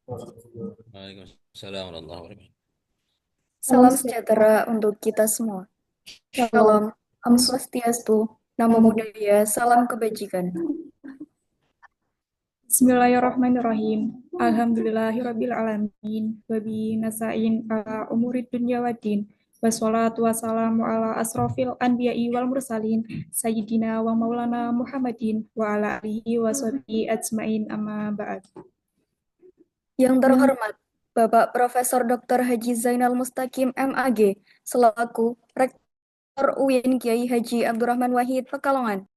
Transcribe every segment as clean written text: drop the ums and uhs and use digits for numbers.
Waalaikumsalam warahmatullahi wabarakatuh. Salam sejahtera untuk kita semua. Shalom, Om Swastiastu, Namo Buddhaya, salam kebajikan. Bismillahirrahmanirrahim. Alhamdulillahirabbil alamin. Wabi nasa'in ala umurid dunya waddin. Wassalatu wassalamu ala asrofil anbiya'i wal mursalin. Sayyidina wa maulana Muhammadin wa ala alihi wa sahbihi ajmain amma ba'd. Yang terhormat, Bapak Profesor Dr. Haji Zainal Mustaqim MAG, selaku Rektor UIN Kiai Haji Abdurrahman Wahid Pekalongan.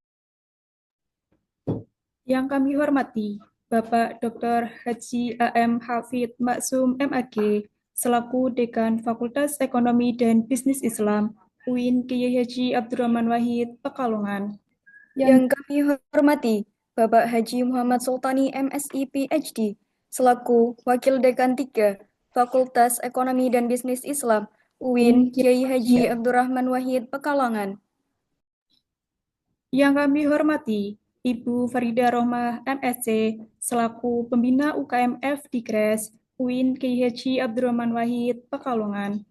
Yang kami hormati, Bapak Dr. Haji AM Hafid Maksum MAG, selaku Dekan Fakultas Ekonomi dan Bisnis Islam, UIN Kiai Haji Abdurrahman Wahid Pekalongan. Yang kami hormati, Bapak Haji Muhammad Sultani MSI PhD, selaku Wakil Dekan 3 Fakultas Ekonomi dan Bisnis Islam, UIN Kiai Haji Abdurrahman Wahid Pekalongan. Yang kami hormati, Ibu Farida Rohmah MSc, selaku Pembina UKMF Dikres, UIN Kiai Haji Abdurrahman Wahid Pekalongan.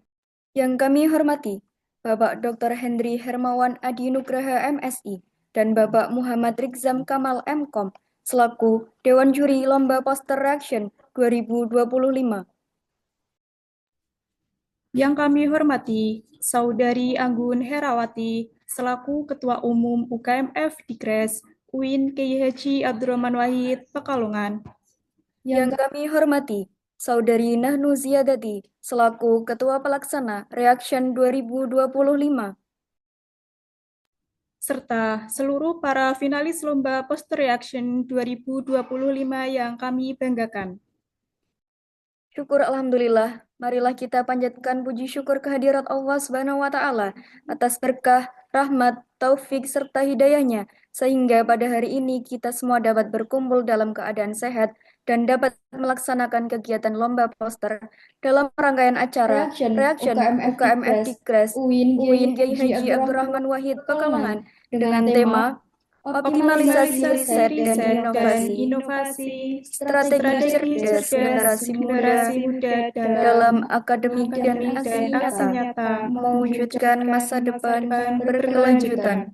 Yang kami hormati, Bapak Dr. Hendri Hermawan Adi Nugraha MSI dan Bapak Muhammad Rikzam Kamal MKom, selaku Dewan Juri Lomba Poster Reaction 2025. Yang kami hormati, Saudari Anggun Herawati, selaku Ketua Umum UKMF Dikres, UIN Kiai Haji Abdurrahman Wahid Pekalongan. Yang kami hormati, Saudari Nahnu Ziyadati, selaku Ketua Pelaksana Reaction 2025. Serta seluruh para finalis Lomba Poster Reaction 2025 yang kami banggakan. Syukur Alhamdulillah, marilah kita panjatkan puji syukur kehadirat Allah Subhanahu wa Ta'ala atas berkah, rahmat, taufik, serta hidayahnya, sehingga pada hari ini kita semua dapat berkumpul dalam keadaan sehat dan dapat melaksanakan kegiatan lomba poster dalam rangkaian acara Reaction UKMF Dikres UIN Kiai Haji Abdurrahman Wahid Pekalongan dengan tema Optimalisasi riset dan inovasi, strategi cerdas generasi muda dalam akademik dan aksi nyata, mewujudkan masa depan berkelanjutan.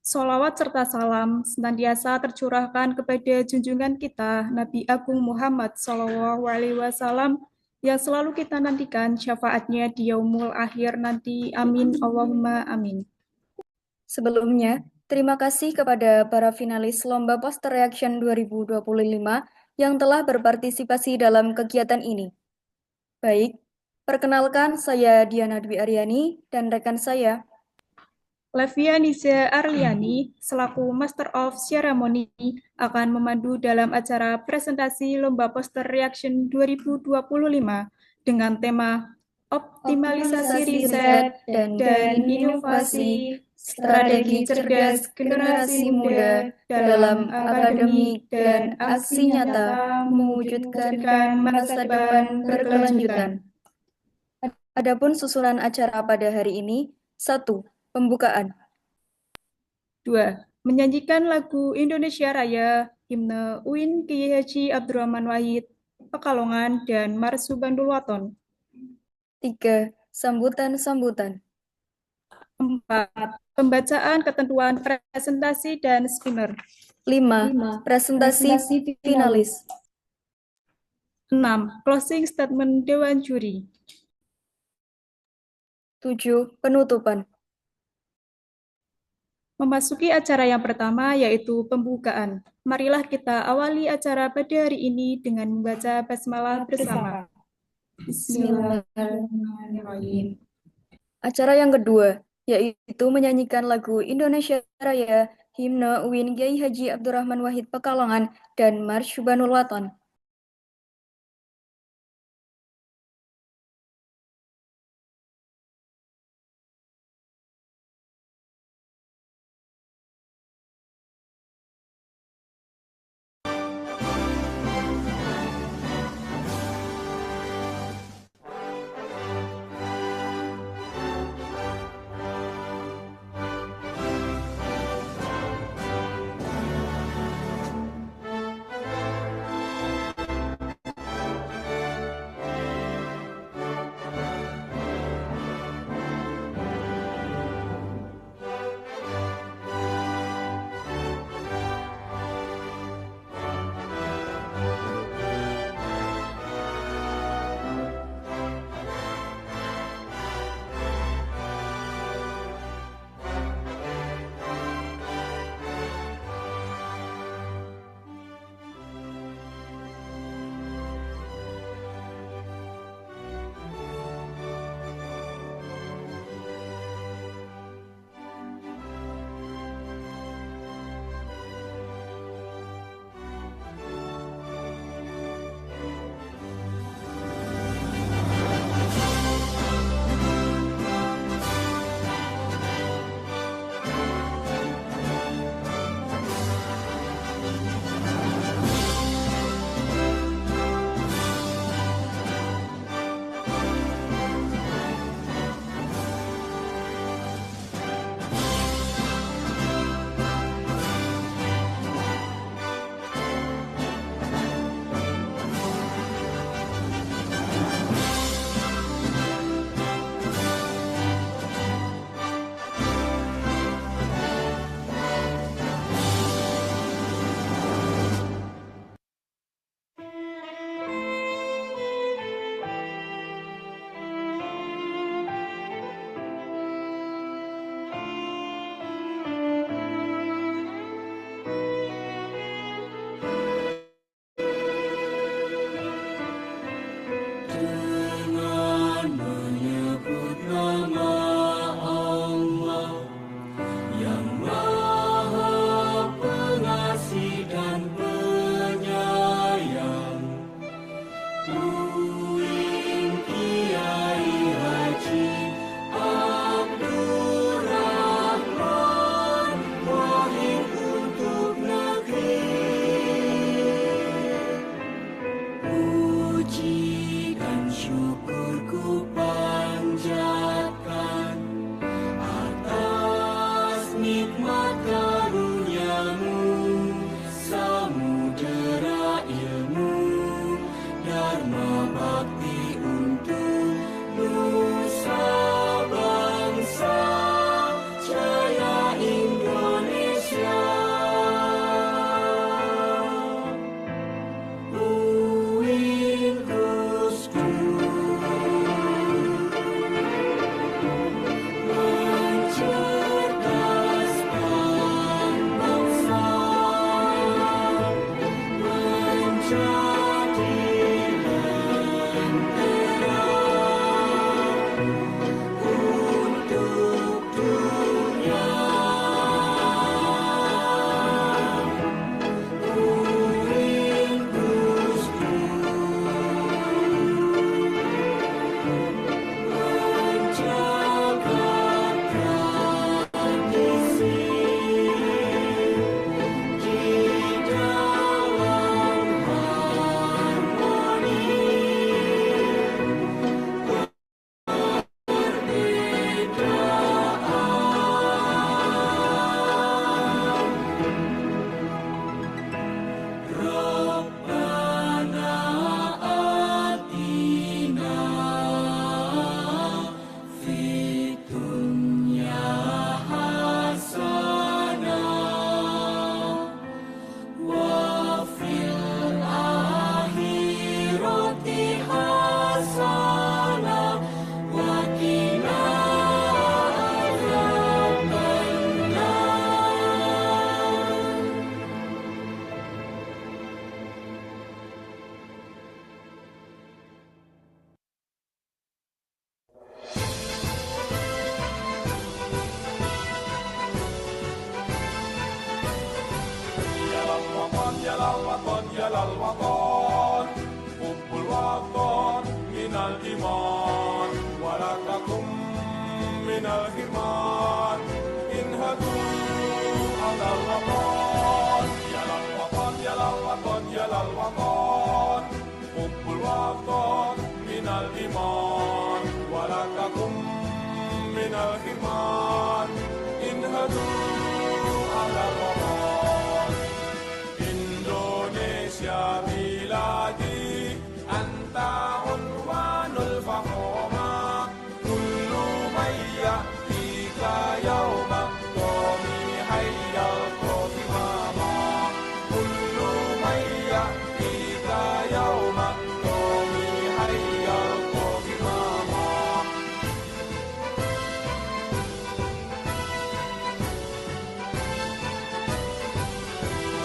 Sholawat serta salam senantiasa tercurahkan kepada junjungan kita Nabi Agung Muhammad SAW yang selalu kita nantikan syafaatnya di yaumul akhir nanti. Amin Allahumma amin. Sebelumnya, terima kasih kepada para finalis Lomba Poster Reaction 2025 yang telah berpartisipasi dalam kegiatan ini. Baik, perkenalkan saya Diana Dwi Aryani dan rekan saya Levia Nisa Arliani, selaku Master of Ceremony, akan memandu dalam acara presentasi Lomba Poster Reaction 2025 dengan tema Optimalisasi Riset dan Inovasi Strategi Cerdas Generasi Muda dalam Akademik dan Aksi Nyata Mewujudkan Masa Depan Berkelanjutan. Adapun susunan acara pada hari ini, 1. Pembukaan. 2. Menyanyikan lagu Indonesia Raya, himne UIN Kiai Haji Abdurrahman Wahid, Pekalongan, dan Marsu Bandul Waton. 3. Sambutan-sambutan. 4. Pembacaan ketentuan presentasi dan spinner. 5. Presentasi finalis. 6. Closing statement Dewan Juri. 7. Penutupan. Memasuki acara yang pertama, yaitu pembukaan. Marilah kita awali acara pada hari ini dengan membaca basmalah bersama. Bismillahirrahmanirrahim. Acara yang kedua, yaitu menyanyikan lagu Indonesia Raya, himne UIN Kiai Haji Abdurrahman Wahid Pekalongan, dan March Banul Waton. الوطن يا للوطن يا للوطن حب الوطن من الإيمان ولا تكن من الحرمان انهضوا على الوطن يا للوطن يا للوطن يا للوطن حب الوطن من الإيمان ولا تكن من الحرمان انهضوا على الوطن Indonesia بلادي أنت عنوان الفخامة كل من يأتيك يوم قومي حي القومامة كل من يأتيك يوم قومي حي القومامة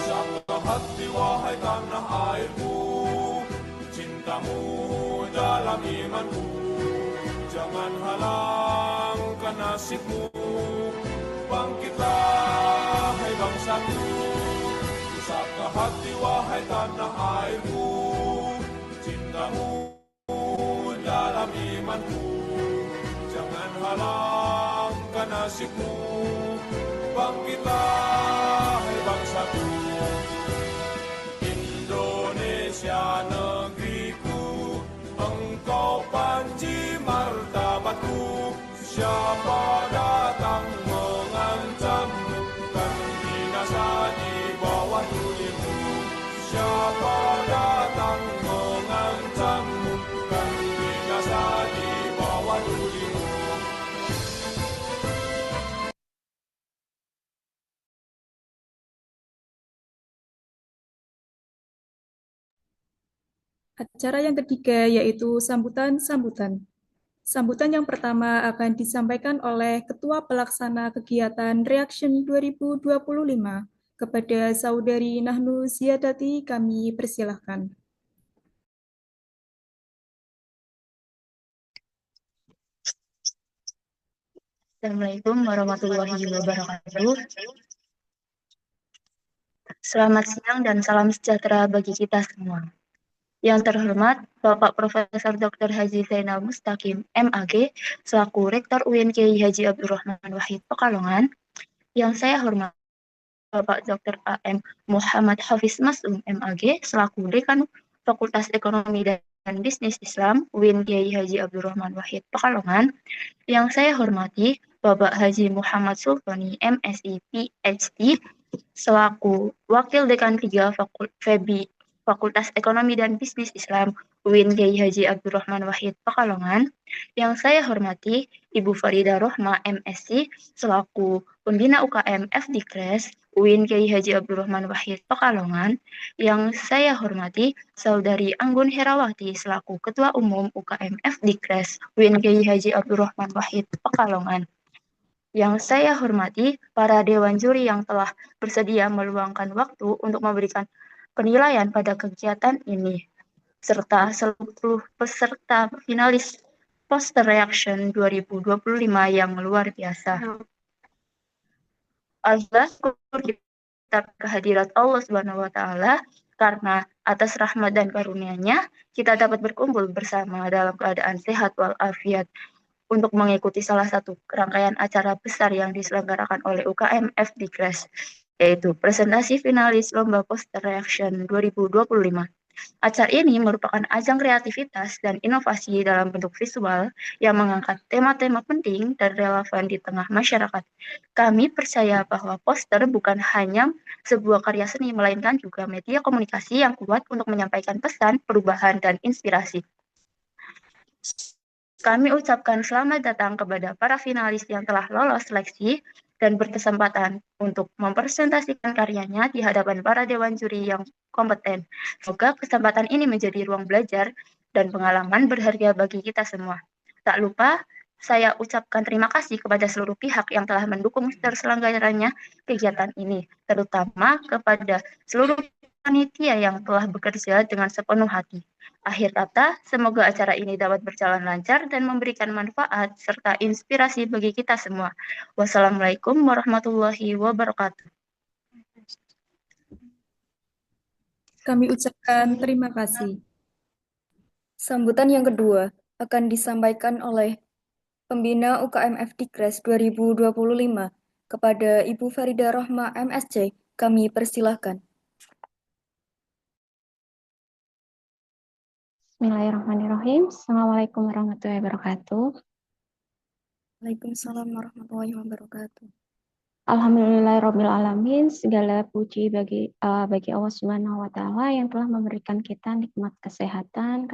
Satu hati wahai tanah airku, cintamu dalam imanku, jangan halangkan nasibmu, bangkitlah hai bangsaku. Satu hati wahai tanah airku, cintamu dalam imanku, jangan halangkan nasibmu, bangkitlah hai bangsaku. Indonesia negeriku, engkau panji martabatku, siapa datang mengancammu, kan binasa di bawah tulimu. Siapa datang mengancammu, kan binasa di bawah tulimu. Acara yang ketiga yaitu sambutan-sambutan. Sambutan yang pertama akan disampaikan oleh Ketua Pelaksana Kegiatan Reaction 2025. Kepada Saudari Nahnu Ziyadati kami persilahkan. Assalamualaikum warahmatullahi wabarakatuh. Selamat siang dan salam sejahtera bagi kita semua. Yang terhormat Bapak Profesor Dr. Haji Zainal Mustaqim, MAG, selaku Rektor UIN Kiai Haji Abdurrahman Wahid Pekalongan. Yang saya hormati Bapak Dr. AM Muhammad Hafiz Masum, MAG, selaku Dekan Fakultas Ekonomi dan Bisnis Islam UIN Kiai Haji Abdurrahman Wahid Pekalongan. Yang saya hormati Bapak Haji Muhammad Sultani, MSI, PhD, selaku Wakil Dekan 3 FEBI Fakultas Ekonomi dan Bisnis Islam UIN Kiai Haji Abdurrahman Wahid Pekalongan. Yang saya hormati Ibu Farida Rohma, MSc, selaku Pembina UKM FDKRES UIN Kiai Haji Abdurrahman Wahid Pekalongan. Yang saya hormati Saudari Anggun Herawati, selaku Ketua Umum UKM FDKRES UIN Kiai Haji Abdurrahman Wahid Pekalongan. Yang saya hormati para dewan juri yang telah bersedia meluangkan waktu untuk memberikan penilaian pada kegiatan ini, serta seluruh peserta finalis Poster Reaction 2025 yang luar biasa. Alhamdulillah, syukur kita kehadirat Allah Subhanahu wa Ta'ala, karena atas rahmat dan karunia-Nya kita dapat berkumpul bersama dalam keadaan sehat walafiat untuk mengikuti salah satu rangkaian acara besar yang diselenggarakan oleh UKM FDKRES, yaitu presentasi finalis Lomba Poster Reaction 2025. Acara ini merupakan ajang kreativitas dan inovasi dalam bentuk visual yang mengangkat tema-tema penting dan relevan di tengah masyarakat. Kami percaya bahwa poster bukan hanya sebuah karya seni, melainkan juga media komunikasi yang kuat untuk menyampaikan pesan, perubahan, dan inspirasi. Kami ucapkan selamat datang kepada para finalis yang telah lolos seleksi dan berkesempatan untuk mempresentasikan karyanya di hadapan para dewan juri yang kompeten. Semoga kesempatan ini menjadi ruang belajar dan pengalaman berharga bagi kita semua. Tak lupa, saya ucapkan terima kasih kepada seluruh pihak yang telah mendukung terselenggaranya kegiatan ini, terutama kepada seluruh panitia yang telah bekerja dengan sepenuh hati. Akhir kata, semoga acara ini dapat berjalan lancar dan memberikan manfaat serta inspirasi bagi kita semua. Wassalamualaikum warahmatullahi wabarakatuh. Kami ucapkan terima kasih. Sambutan yang kedua akan disampaikan oleh Pembina UKM FDIKRES 2025 kepada Ibu Farida Rohma MSc. Kami persilahkan. Bismillahirrahmanirrahim. Assalamualaikum warahmatullahi wabarakatuh. Waalaikumsalam warahmatullahi wabarakatuh. Alhamdulillahirrahmanirrahim. Segala puji bagi Allah Subhanahu wa Ta'ala yang telah memberikan kita nikmat kesehatan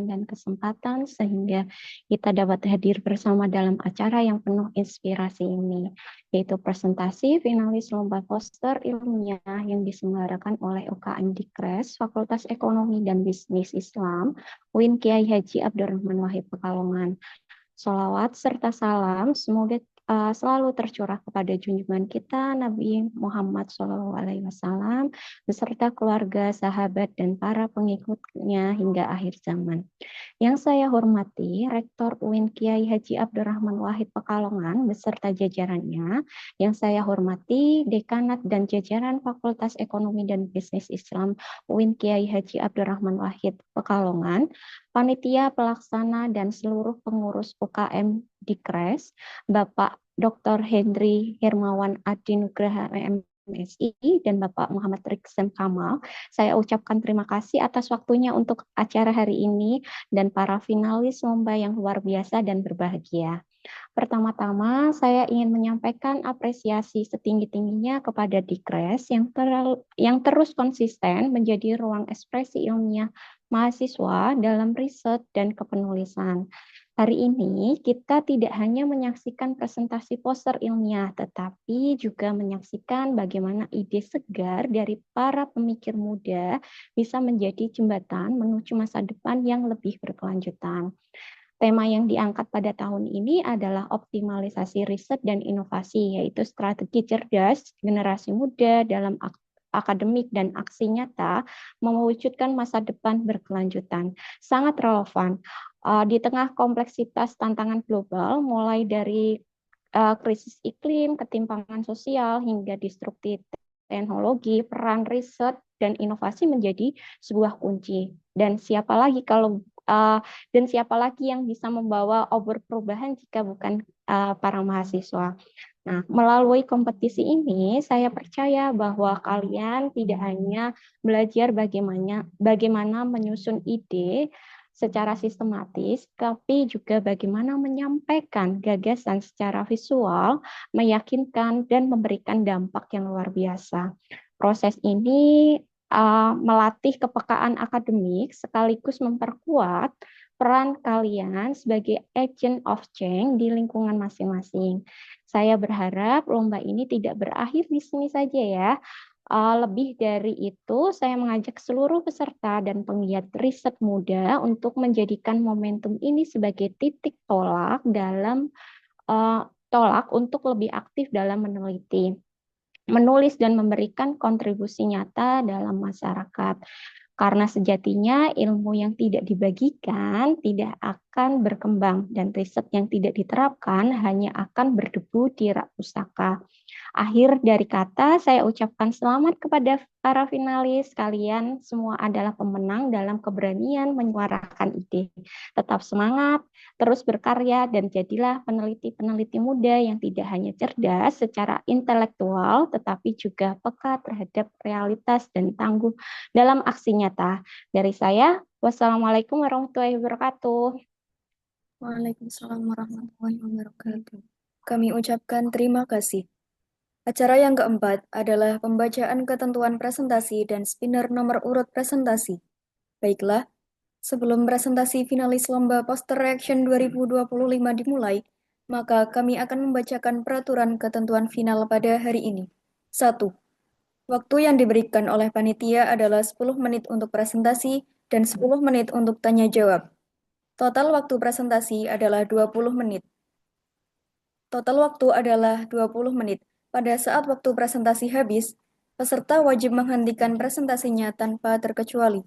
dan kesempatan sehingga kita dapat hadir bersama dalam acara yang penuh inspirasi ini, yaitu presentasi finalis lomba poster ilmiah yang diselenggarakan oleh UKM Dikres Fakultas Ekonomi dan Bisnis Islam UIN Kiai Haji Abdurrahman Wahid Pekalongan. Sholawat serta salam semoga selalu tercurah kepada junjungan kita Nabi Muhammad SAW beserta keluarga, sahabat, dan para pengikutnya hingga akhir zaman. Yang saya hormati Rektor UIN Kiai Haji Abdurrahman Wahid Pekalongan beserta jajarannya. Yang saya hormati Dekanat dan jajaran Fakultas Ekonomi dan Bisnis Islam UIN Kiai Haji Abdurrahman Wahid Pekalongan, panitia pelaksana dan seluruh pengurus UKM Dikres, Bapak Dr. Hendri Hermawan Adinugraha MSI dan Bapak Muhammad Riksem Kamal. Saya ucapkan terima kasih atas waktunya untuk acara hari ini dan para finalis lomba yang luar biasa dan berbahagia. Pertama-tama, saya ingin menyampaikan apresiasi setinggi-tingginya kepada Dikres yang terus konsisten menjadi ruang ekspresi ilmiah mahasiswa dalam riset dan kepenulisan. Hari ini kita tidak hanya menyaksikan presentasi poster ilmiah, tetapi juga menyaksikan bagaimana ide segar dari para pemikir muda bisa menjadi jembatan menuju masa depan yang lebih berkelanjutan. Tema yang diangkat pada tahun ini adalah optimalisasi riset dan inovasi, yaitu strategi cerdas generasi muda dalam akademik dan aksi nyata mewujudkan masa depan berkelanjutan. Sangat relevan di tengah kompleksitas tantangan global, mulai dari krisis iklim, ketimpangan sosial, hingga disrupsi teknologi, peran riset dan inovasi menjadi sebuah kunci. Dan siapa lagi yang bisa membawa obor perubahan jika bukan para mahasiswa. Nah, melalui kompetisi ini, saya percaya bahwa kalian tidak hanya belajar bagaimana menyusun ide secara sistematis, tapi juga bagaimana menyampaikan gagasan secara visual, meyakinkan, dan memberikan dampak yang luar biasa. Proses ini melatih kepekaan akademik sekaligus memperkuat peran kalian sebagai agent of change di lingkungan masing-masing. Saya berharap lomba ini tidak berakhir di sini saja ya. Lebih dari itu, saya mengajak seluruh peserta dan penggiat riset muda untuk menjadikan momentum ini sebagai titik tolak untuk lebih aktif dalam meneliti, menulis, dan memberikan kontribusi nyata dalam masyarakat. Karena sejatinya ilmu yang tidak dibagikan tidak akan berkembang dan riset yang tidak diterapkan hanya akan berdebu di rak pustaka. Akhir dari kata, saya ucapkan selamat kepada para finalis. Kalian semua adalah pemenang dalam keberanian menyuarakan ide. Tetap semangat, terus berkarya, dan jadilah peneliti-peneliti muda yang tidak hanya cerdas secara intelektual, tetapi juga peka terhadap realitas dan tangguh dalam aksi nyata. Dari saya, wassalamualaikum warahmatullahi wabarakatuh. Waalaikumsalam warahmatullahi wabarakatuh. Kami ucapkan terima kasih. Acara yang keempat adalah pembacaan ketentuan presentasi dan spinner nomor urut presentasi. Baiklah, sebelum presentasi finalis lomba poster reaction 2025 dimulai, maka kami akan membacakan peraturan ketentuan final pada hari ini. 1. Waktu yang diberikan oleh panitia adalah 10 menit untuk presentasi dan 10 menit untuk tanya jawab. Total waktu presentasi adalah 20 menit. Total waktu adalah 20 menit. Pada saat waktu presentasi habis, peserta wajib menghentikan presentasinya tanpa terkecuali.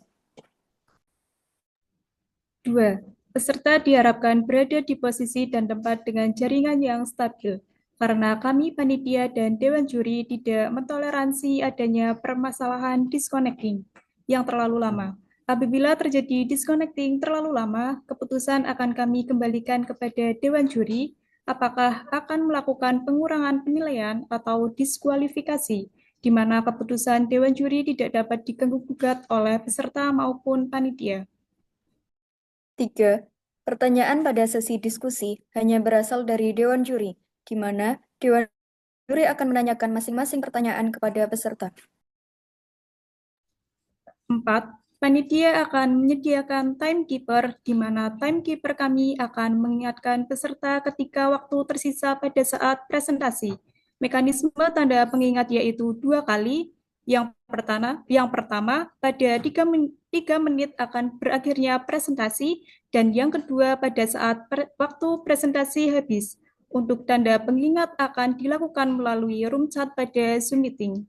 2. Peserta diharapkan berada di posisi dan tempat dengan jaringan yang stabil, karena kami panitia dan dewan juri tidak mentoleransi adanya permasalahan disconnecting. yang terlalu lama. Apabila terjadi disconnecting terlalu lama, keputusan akan kami kembalikan kepada Dewan Juri, apakah akan melakukan pengurangan penilaian atau diskualifikasi, di mana keputusan Dewan Juri tidak dapat diganggu-gugat oleh peserta maupun panitia. 3. Pertanyaan pada sesi diskusi hanya berasal dari Dewan Juri, di mana Dewan Juri akan menanyakan masing-masing pertanyaan kepada peserta. 4. Panitia akan menyediakan timekeeper, di mana timekeeper kami akan mengingatkan peserta ketika waktu tersisa pada saat presentasi. Mekanisme tanda pengingat yaitu 2 kali. Yang pertama pada 3 menit akan berakhirnya presentasi, dan yang kedua pada saat waktu presentasi habis. Untuk tanda pengingat akan dilakukan melalui room chat pada Zoom meeting.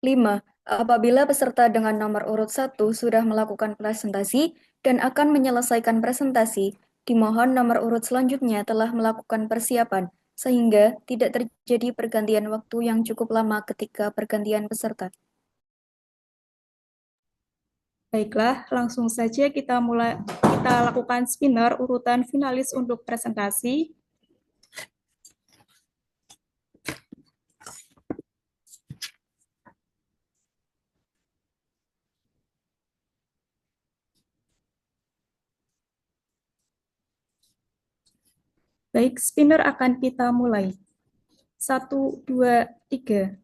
5. Apabila peserta dengan nomor urut 1 sudah melakukan presentasi dan akan menyelesaikan presentasi, dimohon nomor urut selanjutnya telah melakukan persiapan, sehingga tidak terjadi pergantian waktu yang cukup lama ketika pergantian peserta. Baiklah, langsung saja kita lakukan spinner urutan finalis untuk presentasi. Baik, spinner akan kita mulai. 1, 2, 3.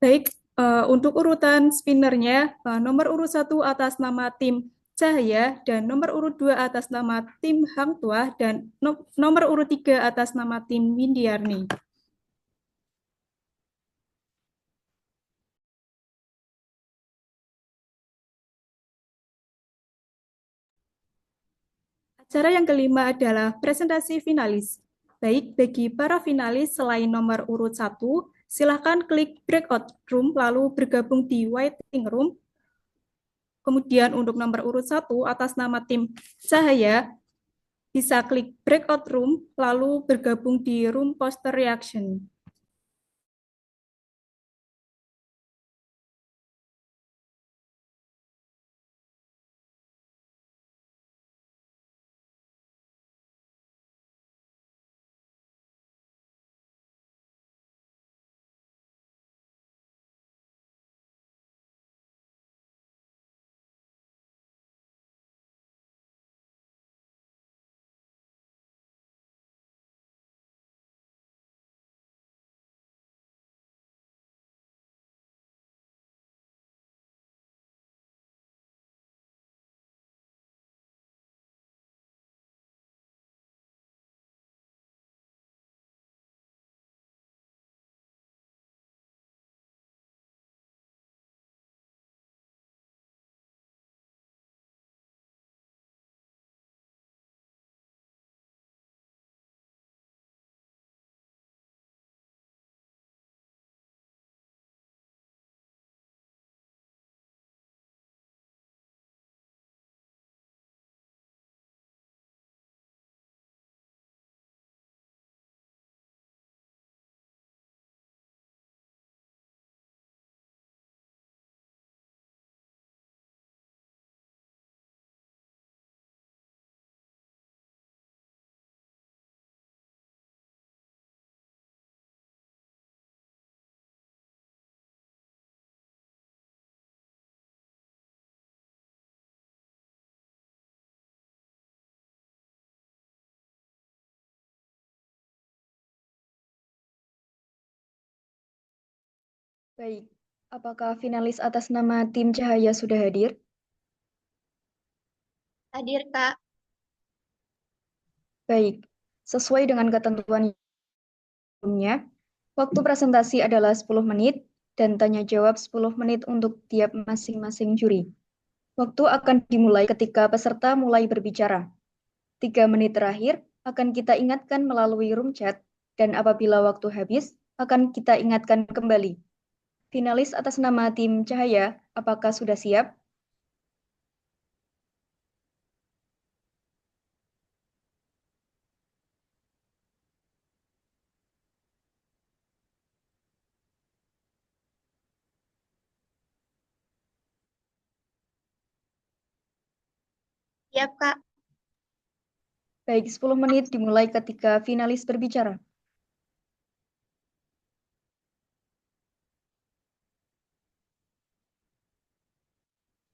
Baik, untuk urutan spinnernya, nomor urut 1 atas nama tim Cahaya, dan nomor urut 2 atas nama tim Hang Tuah, dan nomor urut 3 atas nama tim Windiarni. Acara yang kelima adalah presentasi finalis. Baik, bagi para finalis selain nomor urut 1, silakan klik breakout room lalu bergabung di waiting room. Kemudian untuk nomor urut 1 atas nama tim Cahaya, bisa klik breakout room lalu bergabung di room poster reaction. Baik, apakah finalis atas nama tim Cahaya sudah hadir? Hadir, Kak. Baik, sesuai dengan ketentuan sebelumnya, waktu presentasi adalah 10 menit dan tanya jawab 10 menit untuk tiap masing-masing juri. Waktu akan dimulai ketika peserta mulai berbicara. 3 menit terakhir akan kita ingatkan melalui room chat, dan apabila waktu habis, akan kita ingatkan kembali. Finalis atas nama tim Cahaya, apakah sudah siap? Siap, Kak. Baik, 10 menit dimulai ketika finalis berbicara.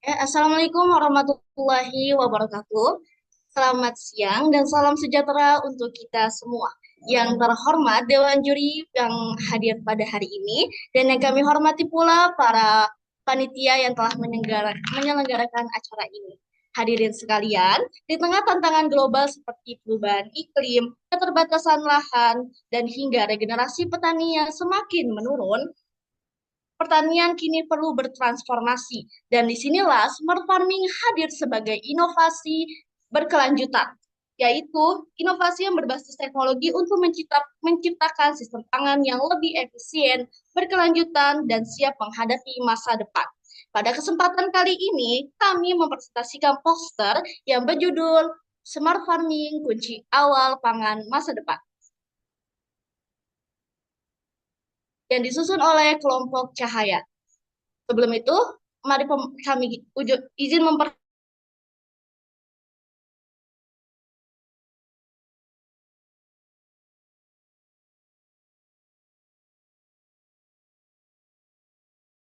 Assalamualaikum warahmatullahi wabarakatuh. Selamat siang dan salam sejahtera untuk kita semua. Yang terhormat Dewan Juri yang hadir pada hari ini dan yang kami hormati pula para panitia yang telah menyelenggarakan acara ini. Hadirin sekalian, di tengah tantangan global seperti perubahan iklim, keterbatasan lahan, dan hingga regenerasi petani yang semakin menurun, pertanian kini perlu bertransformasi. Dan disinilah smart farming hadir sebagai inovasi berkelanjutan, yaitu inovasi yang berbasis teknologi untuk menciptakan sistem pangan yang lebih efisien, berkelanjutan, dan siap menghadapi masa depan. Pada kesempatan kali ini, kami mempresentasikan poster yang berjudul Smart Farming, Kunci Awal Pangan Masa Depan, yang disusun oleh kelompok Cahaya. Sebelum itu, mari kami izin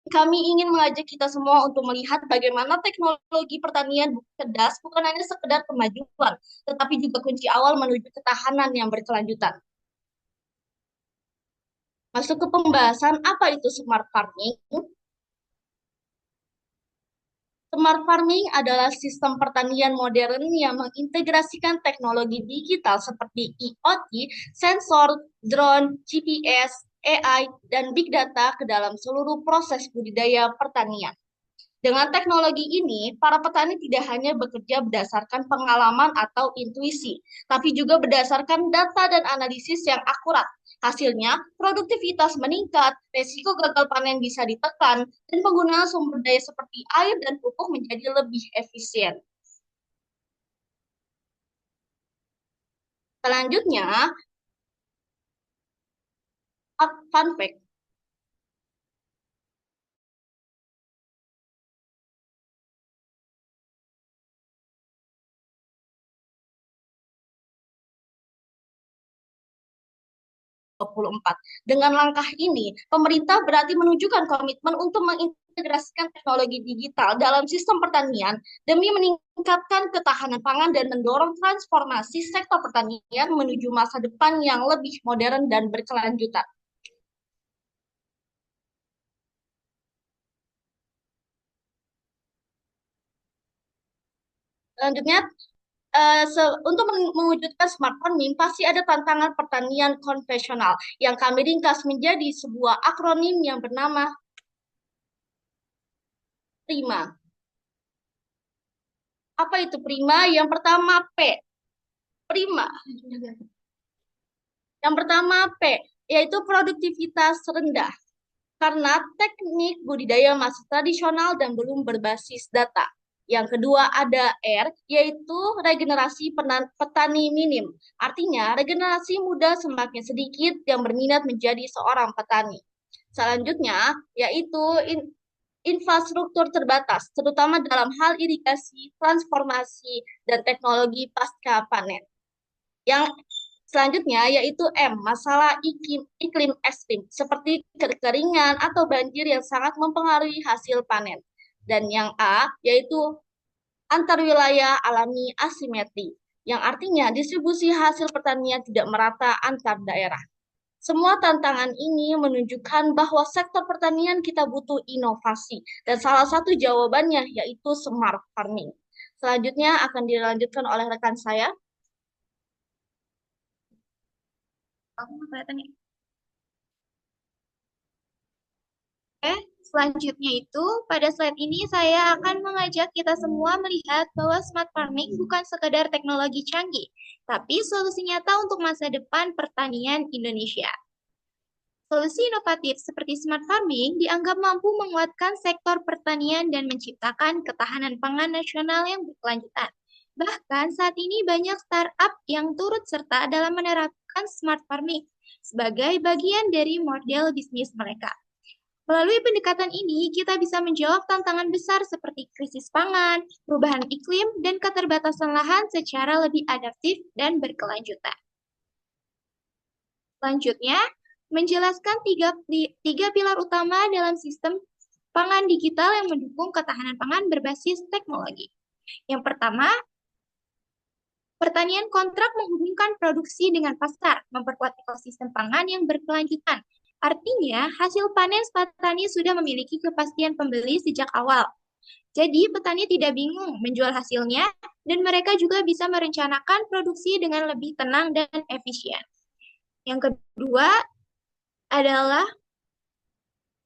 kami ingin mengajak kita semua untuk melihat bagaimana teknologi pertanian cerdas bukan hanya sekedar kemajuan, tetapi juga kunci awal menuju ketahanan yang berkelanjutan. Masuk ke pembahasan, apa itu smart farming? Smart farming adalah sistem pertanian modern yang mengintegrasikan teknologi digital seperti IoT, sensor, drone, GPS, AI, dan big data ke dalam seluruh proses budidaya pertanian. Dengan teknologi ini, para petani tidak hanya bekerja berdasarkan pengalaman atau intuisi, tapi juga berdasarkan data dan analisis yang akurat. Hasilnya, produktivitas meningkat, resiko gagal panen bisa ditekan, dan penggunaan sumber daya seperti air dan pupuk menjadi lebih efisien. Selanjutnya, fun fact. Dengan langkah ini, pemerintah berarti menunjukkan komitmen untuk mengintegrasikan teknologi digital dalam sistem pertanian demi meningkatkan ketahanan pangan dan mendorong transformasi sektor pertanian menuju masa depan yang lebih modern dan berkelanjutan. Selanjutnya, untuk mewujudkan smart farming pasti ada tantangan pertanian konvensional yang kami ringkas menjadi sebuah akronim yang bernama PRIMA. Apa itu PRIMA? Yang pertama P, prima. Yang pertama P, yaitu produktivitas rendah. Karena teknik budidaya masih tradisional dan belum berbasis data. Yang kedua ada R, yaitu regenerasi petani minim. Artinya, regenerasi muda semakin sedikit yang berminat menjadi seorang petani. Selanjutnya, yaitu infrastruktur terbatas, terutama dalam hal irigasi, transformasi, dan teknologi pasca panen. Yang selanjutnya yaitu M, masalah iklim ekstrim, seperti kekeringan atau banjir yang sangat mempengaruhi hasil panen. Dan yang A, yaitu antar wilayah alami asimetri, yang artinya distribusi hasil pertanian tidak merata antar daerah. Semua tantangan ini menunjukkan bahwa sektor pertanian kita butuh inovasi, dan salah satu jawabannya yaitu smart farming. Selanjutnya akan dilanjutkan oleh rekan saya. Aku nggak kelihatan ya. Selanjutnya itu, pada slide ini saya akan mengajak kita semua melihat bahwa smart farming bukan sekedar teknologi canggih, tapi solusi nyata untuk masa depan pertanian Indonesia. Solusi inovatif seperti smart farming dianggap mampu menguatkan sektor pertanian dan menciptakan ketahanan pangan nasional yang berkelanjutan. Bahkan saat ini banyak startup yang turut serta dalam menerapkan smart farming sebagai bagian dari model bisnis mereka. Melalui pendekatan ini, kita bisa menjawab tantangan besar seperti krisis pangan, perubahan iklim, dan keterbatasan lahan secara lebih adaptif dan berkelanjutan. Selanjutnya, menjelaskan tiga pilar utama dalam sistem pangan digital yang mendukung ketahanan pangan berbasis teknologi. Yang pertama, pertanian kontrak menghubungkan produksi dengan pasar, memperkuat ekosistem pangan yang berkelanjutan. Artinya, hasil panen petani sudah memiliki kepastian pembeli sejak awal. Jadi, petani tidak bingung menjual hasilnya, dan mereka juga bisa merencanakan produksi dengan lebih tenang dan efisien. Yang kedua adalah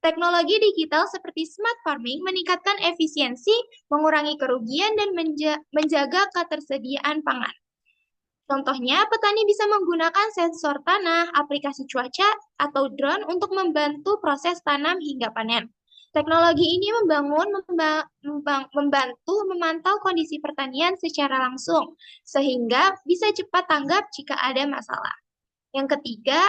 teknologi digital seperti smart farming meningkatkan efisiensi, mengurangi kerugian, dan menjaga ketersediaan pangan. Contohnya, petani bisa menggunakan sensor tanah, aplikasi cuaca, atau drone untuk membantu proses tanam hingga panen. Teknologi ini membantu memantau kondisi pertanian secara langsung, sehingga bisa cepat tanggap jika ada masalah. Yang ketiga,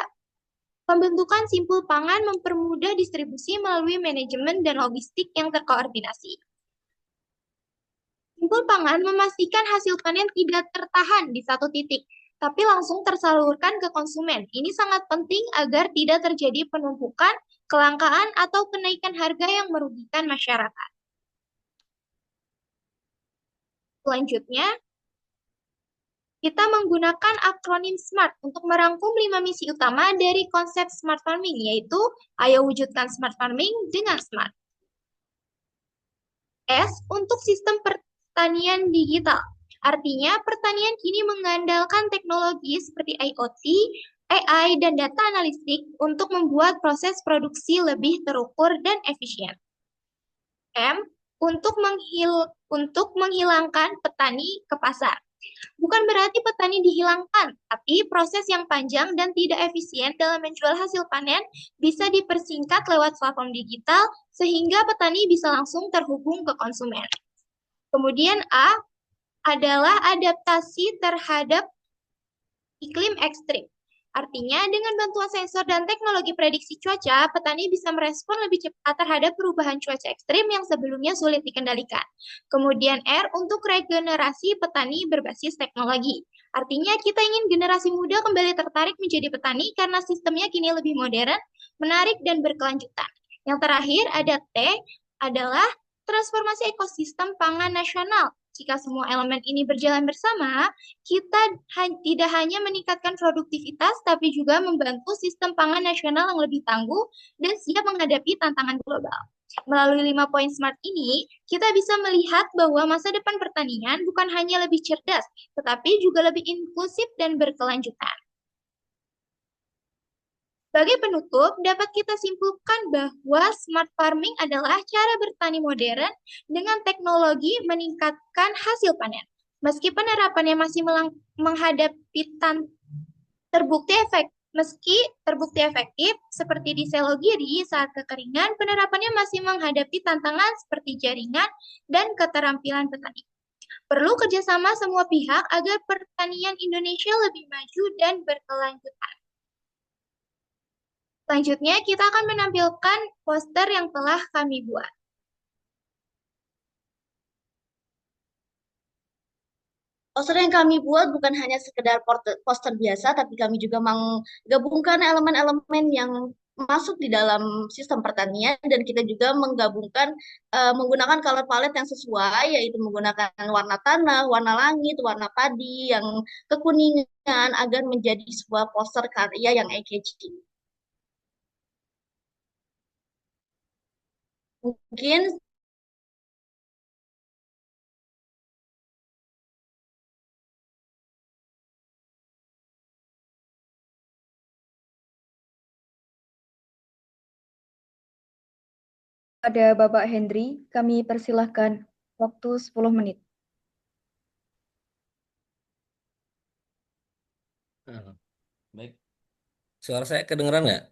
pembentukan simpul pangan mempermudah distribusi melalui manajemen dan logistik yang terkoordinasi. Simpul pangan memastikan hasil panen tidak tertahan di satu titik, tapi langsung tersalurkan ke konsumen. Ini sangat penting agar tidak terjadi penumpukan, kelangkaan, atau kenaikan harga yang merugikan masyarakat. Selanjutnya, kita menggunakan akronim SMART untuk merangkum 5 misi utama dari konsep smart farming, yaitu ayo wujudkan smart farming dengan smart. S untuk sistem pertanian digital. Artinya, pertanian kini mengandalkan teknologi seperti IoT, AI, dan data analitik untuk membuat proses produksi lebih terukur dan efisien. M untuk menghilangkan petani ke pasar. Bukan berarti petani dihilangkan, tapi proses yang panjang dan tidak efisien dalam menjual hasil panen bisa dipersingkat lewat platform digital sehingga petani bisa langsung terhubung ke konsumen. Kemudian A adalah adaptasi terhadap iklim ekstrim. Artinya, dengan bantuan sensor dan teknologi prediksi cuaca, petani bisa merespon lebih cepat terhadap perubahan cuaca ekstrim yang sebelumnya sulit dikendalikan. Kemudian R untuk regenerasi petani berbasis teknologi. Artinya, kita ingin generasi muda kembali tertarik menjadi petani karena sistemnya kini lebih modern, menarik, dan berkelanjutan. Yang terakhir, ada T adalah transformasi ekosistem pangan nasional. Jika semua elemen ini berjalan bersama, kita tidak hanya meningkatkan produktivitas, tapi juga membantu sistem pangan nasional yang lebih tangguh dan siap menghadapi tantangan global. Melalui 5 poin SMART ini, kita bisa melihat bahwa masa depan pertanian bukan hanya lebih cerdas, tetapi juga lebih inklusif dan berkelanjutan. Sebagai penutup, dapat kita simpulkan bahwa smart farming adalah cara bertani modern dengan teknologi meningkatkan hasil panen. Meski penerapannya masih menghadapi meski terbukti efektif, seperti di Selogiri saat kekeringan, penerapannya masih menghadapi tantangan seperti jaringan dan keterampilan petani. Perlu kerjasama semua pihak agar pertanian Indonesia lebih maju dan berkelanjutan. Selanjutnya, kita akan menampilkan poster yang telah kami buat. Poster yang kami buat bukan hanya sekedar poster biasa, tapi kami juga menggabungkan elemen-elemen yang masuk di dalam sistem pertanian, dan kita juga menggabungkan menggunakan color palette yang sesuai, yaitu menggunakan warna tanah, warna langit, warna padi, yang kekuningan agar menjadi sebuah poster karya yang eye-catching. Mungkin Ada Bapak Hendri, kami persilahkan waktu 10 menit. Ah, baik. Suara saya kedengeran nggak?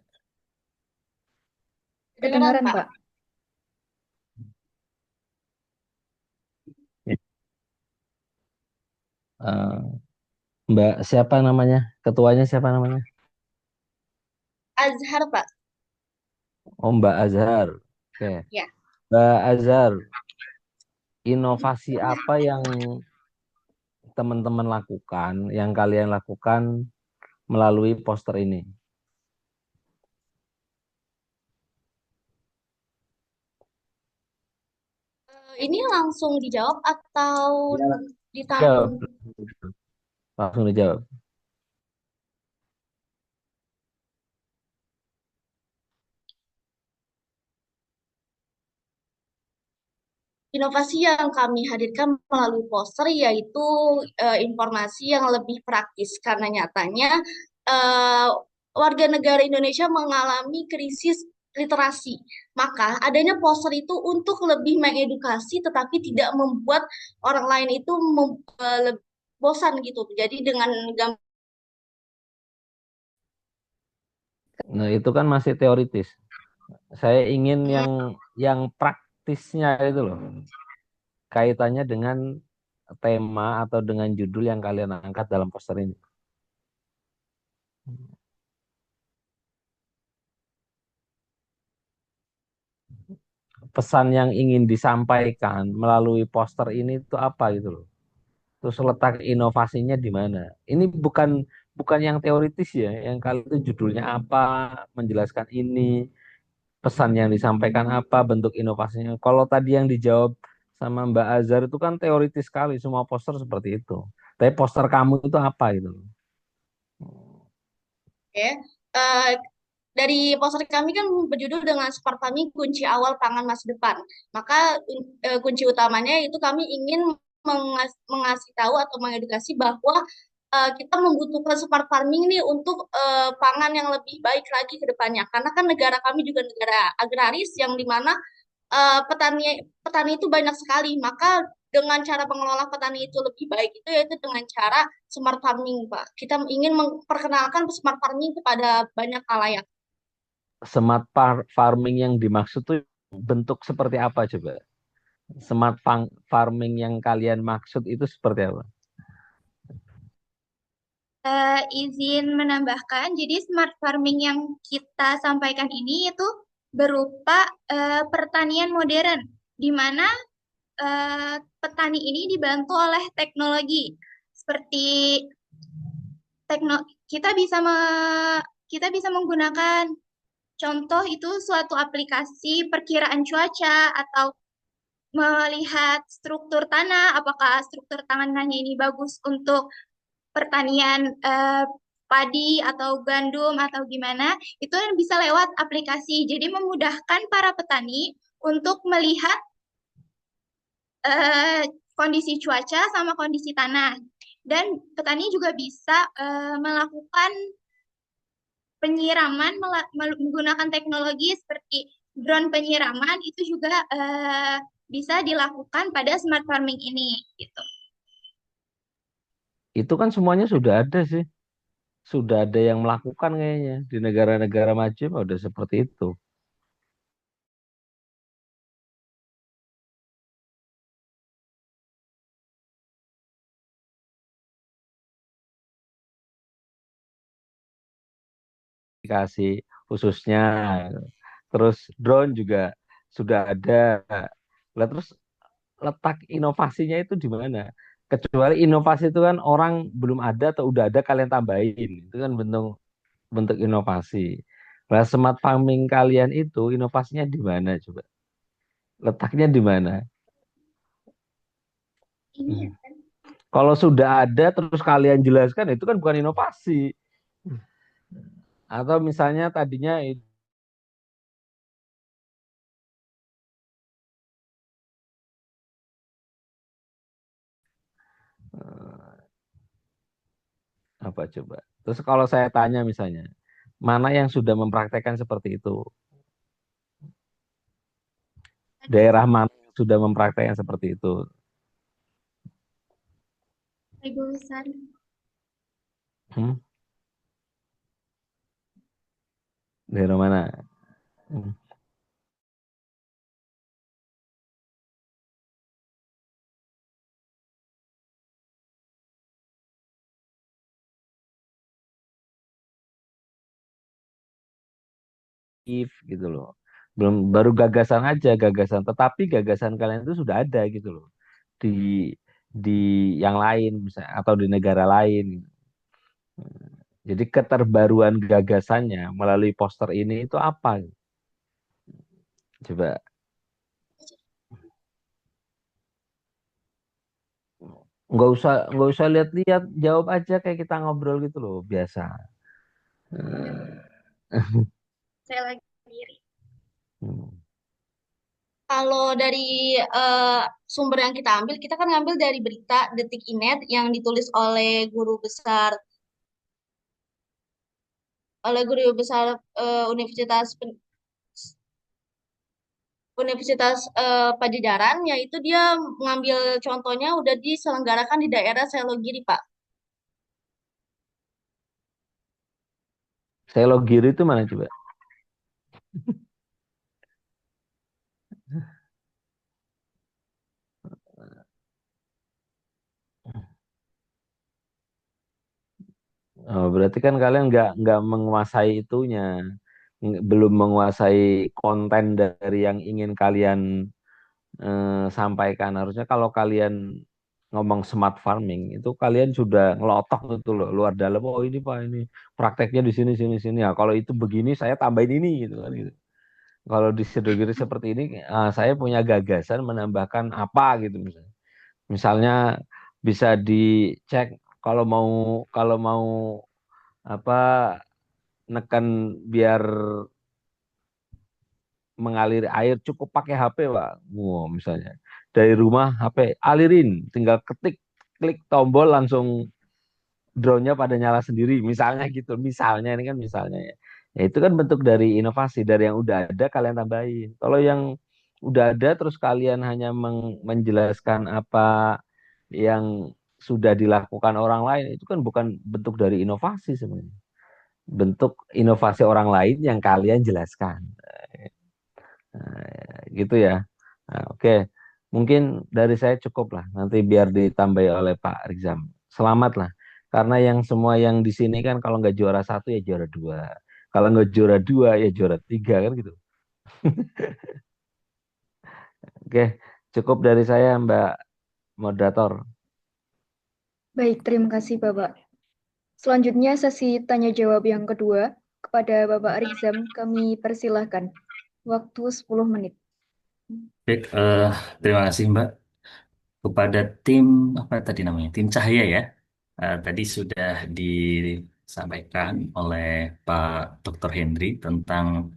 kedengaran, Kedengaran, Pak. Pak. Eh, Mbak siapa namanya? Ketuanya siapa namanya? Azhar, Pak. Oh, Mbak Azhar. Oke. Ya. Mbak Azhar, inovasi apa yang teman-teman lakukan, yang kalian lakukan melalui poster ini? Ini langsung dijawab atau Jawab, ditanggung? langsung dijawab. Inovasi yang kami hadirkan melalui poster yaitu informasi yang lebih praktis karena nyatanya eh, warga negara Indonesia mengalami krisis literasi. Maka adanya poster itu untuk lebih mengedukasi tetapi tidak membuat orang lain itu bosan gitu. Jadi dengan Nah, itu kan masih teoritis. Saya ingin gambar yang praktisnya itu loh. Kaitannya dengan tema atau dengan judul yang kalian angkat dalam poster ini. Pesan yang ingin disampaikan melalui poster ini itu apa gitu loh. Terus letak inovasinya di mana? Ini bukan bukan yang teoritis ya, yang kali itu judulnya apa, menjelaskan ini, pesan yang disampaikan apa, bentuk inovasinya. Kalau tadi yang dijawab sama Mbak Azhar itu kan teoritis sekali, semua poster seperti itu. Tapi poster kamu itu apa gitu loh. ya. Eh, dari poster kami kan berjudul dengan Smart Farming kunci awal pangan masa depan. Maka kunci utamanya itu kami ingin mengasih tahu atau mengedukasi bahwa kita membutuhkan smart farming nih untuk pangan yang lebih baik lagi ke depannya. Karena kan negara kami juga negara agraris yang dimana petani petani itu banyak sekali. Maka dengan cara mengelola petani itu lebih baik itu yaitu dengan cara smart farming, Pak. Kita ingin memperkenalkan smart farming kepada banyak halayak. Farming yang dimaksud tuh bentuk seperti apa coba? Farming yang kalian maksud itu seperti apa? Izin menambahkan, jadi smart farming yang kita sampaikan ini itu berupa pertanian modern, di mana petani ini dibantu oleh teknologi seperti tekno kita bisa menggunakan contoh itu suatu aplikasi perkiraan cuaca atau melihat struktur tanah, apakah struktur tanahnya ini bagus untuk pertanian padi atau gandum atau gimana, itu bisa lewat aplikasi. Jadi memudahkan para petani untuk melihat eh, kondisi cuaca sama kondisi tanah. Dan petani juga bisa melakukan penyiraman menggunakan teknologi seperti drone penyiraman itu juga bisa dilakukan pada smart farming ini gitu. Itu kan semuanya sudah ada sih. Sudah ada yang melakukan kayaknya. Di negara-negara maju mah udah seperti itu. Aplikasi khususnya. Terus drone juga sudah ada. Lah terus letak inovasinya itu di mana? Kecuali inovasi itu kan orang belum ada atau udah ada kalian tambahin. Itu kan bentuk bentuk inovasi. Nah, smart farming kalian itu inovasinya di mana coba? Letaknya di mana? Ini ya. Kalau sudah ada terus kalian jelaskan itu kan bukan inovasi. Atau misalnya tadinya Apa coba? Terus kalau saya tanya misalnya, mana yang sudah mempraktekkan seperti itu? Daerah mana yang sudah mempraktekkan seperti itu? Ibu besar. Hmm? Daerah mana? Hmm. If gitu loh. Belum baru gagasan aja gagasan, tetapi gagasan kalian itu sudah ada gitu loh di di yang lain misalnya atau di negara lain. Jadi keterbaruan gagasannya melalui poster ini itu apa? Coba nggak usah lihat-lihat, jawab aja kayak kita ngobrol gitu loh biasa. Saya lagi sendiri. Hmm. Kalau dari eh, sumber yang kita ambil, kita kan ngambil dari berita Detik.net yang ditulis oleh guru besar Universitas Pajajaran, yaitu dia mengambil contohnya udah diselenggarakan di daerah Selogiri, Pak. Selogiri itu mana coba? Oh, berarti kan kalian nggak menguasai itunya, belum menguasai konten dari yang ingin kalian sampaikan. Harusnya kalau kalian ngomong smart farming itu kalian sudah ngelotok gitu loh, luar dalam. Oh ini Pak, ini prakteknya di sini sini sini ya. Kalau itu begini saya tambahin ini gitu kan gitu. Kalau di Sedogiri seperti ini, saya punya gagasan menambahkan apa gitu misalnya. Misalnya bisa dicek kalau mau apa neken biar mengalir air cukup pakai HP, Pak. Wow, misalnya dari rumah HP alirin, tinggal ketik klik tombol langsung drone-nya pada nyala sendiri, misalnya gitu. Misalnya ini kan misalnya ya. Ya itu kan bentuk dari inovasi dari yang udah ada kalian tambahin. Kalau yang udah ada terus kalian hanya menjelaskan apa yang sudah dilakukan orang lain itu kan bukan bentuk dari inovasi sebenarnya. Bentuk inovasi orang lain yang kalian jelaskan. Gitu ya. Nah, oke. Mungkin dari saya cukup lah. Nanti biar ditambahi oleh Pak Rizam. Selamat lah. Karena yang semua yang di sini kan kalau nggak juara satu ya juara dua. Kalau nggak juara dua ya juara tiga kan gitu. Oke, cukup dari saya Mbak Moderator. Baik, terima kasih Bapak. Selanjutnya sesi tanya jawab yang kedua kepada Bapak Rizam kami persilahkan. Waktu 10 menit. Baik, terima kasih Mbak kepada tim apa tadi namanya tim Cahaya ya. Tadi sudah disampaikan oleh Pak Dr. Hendri tentang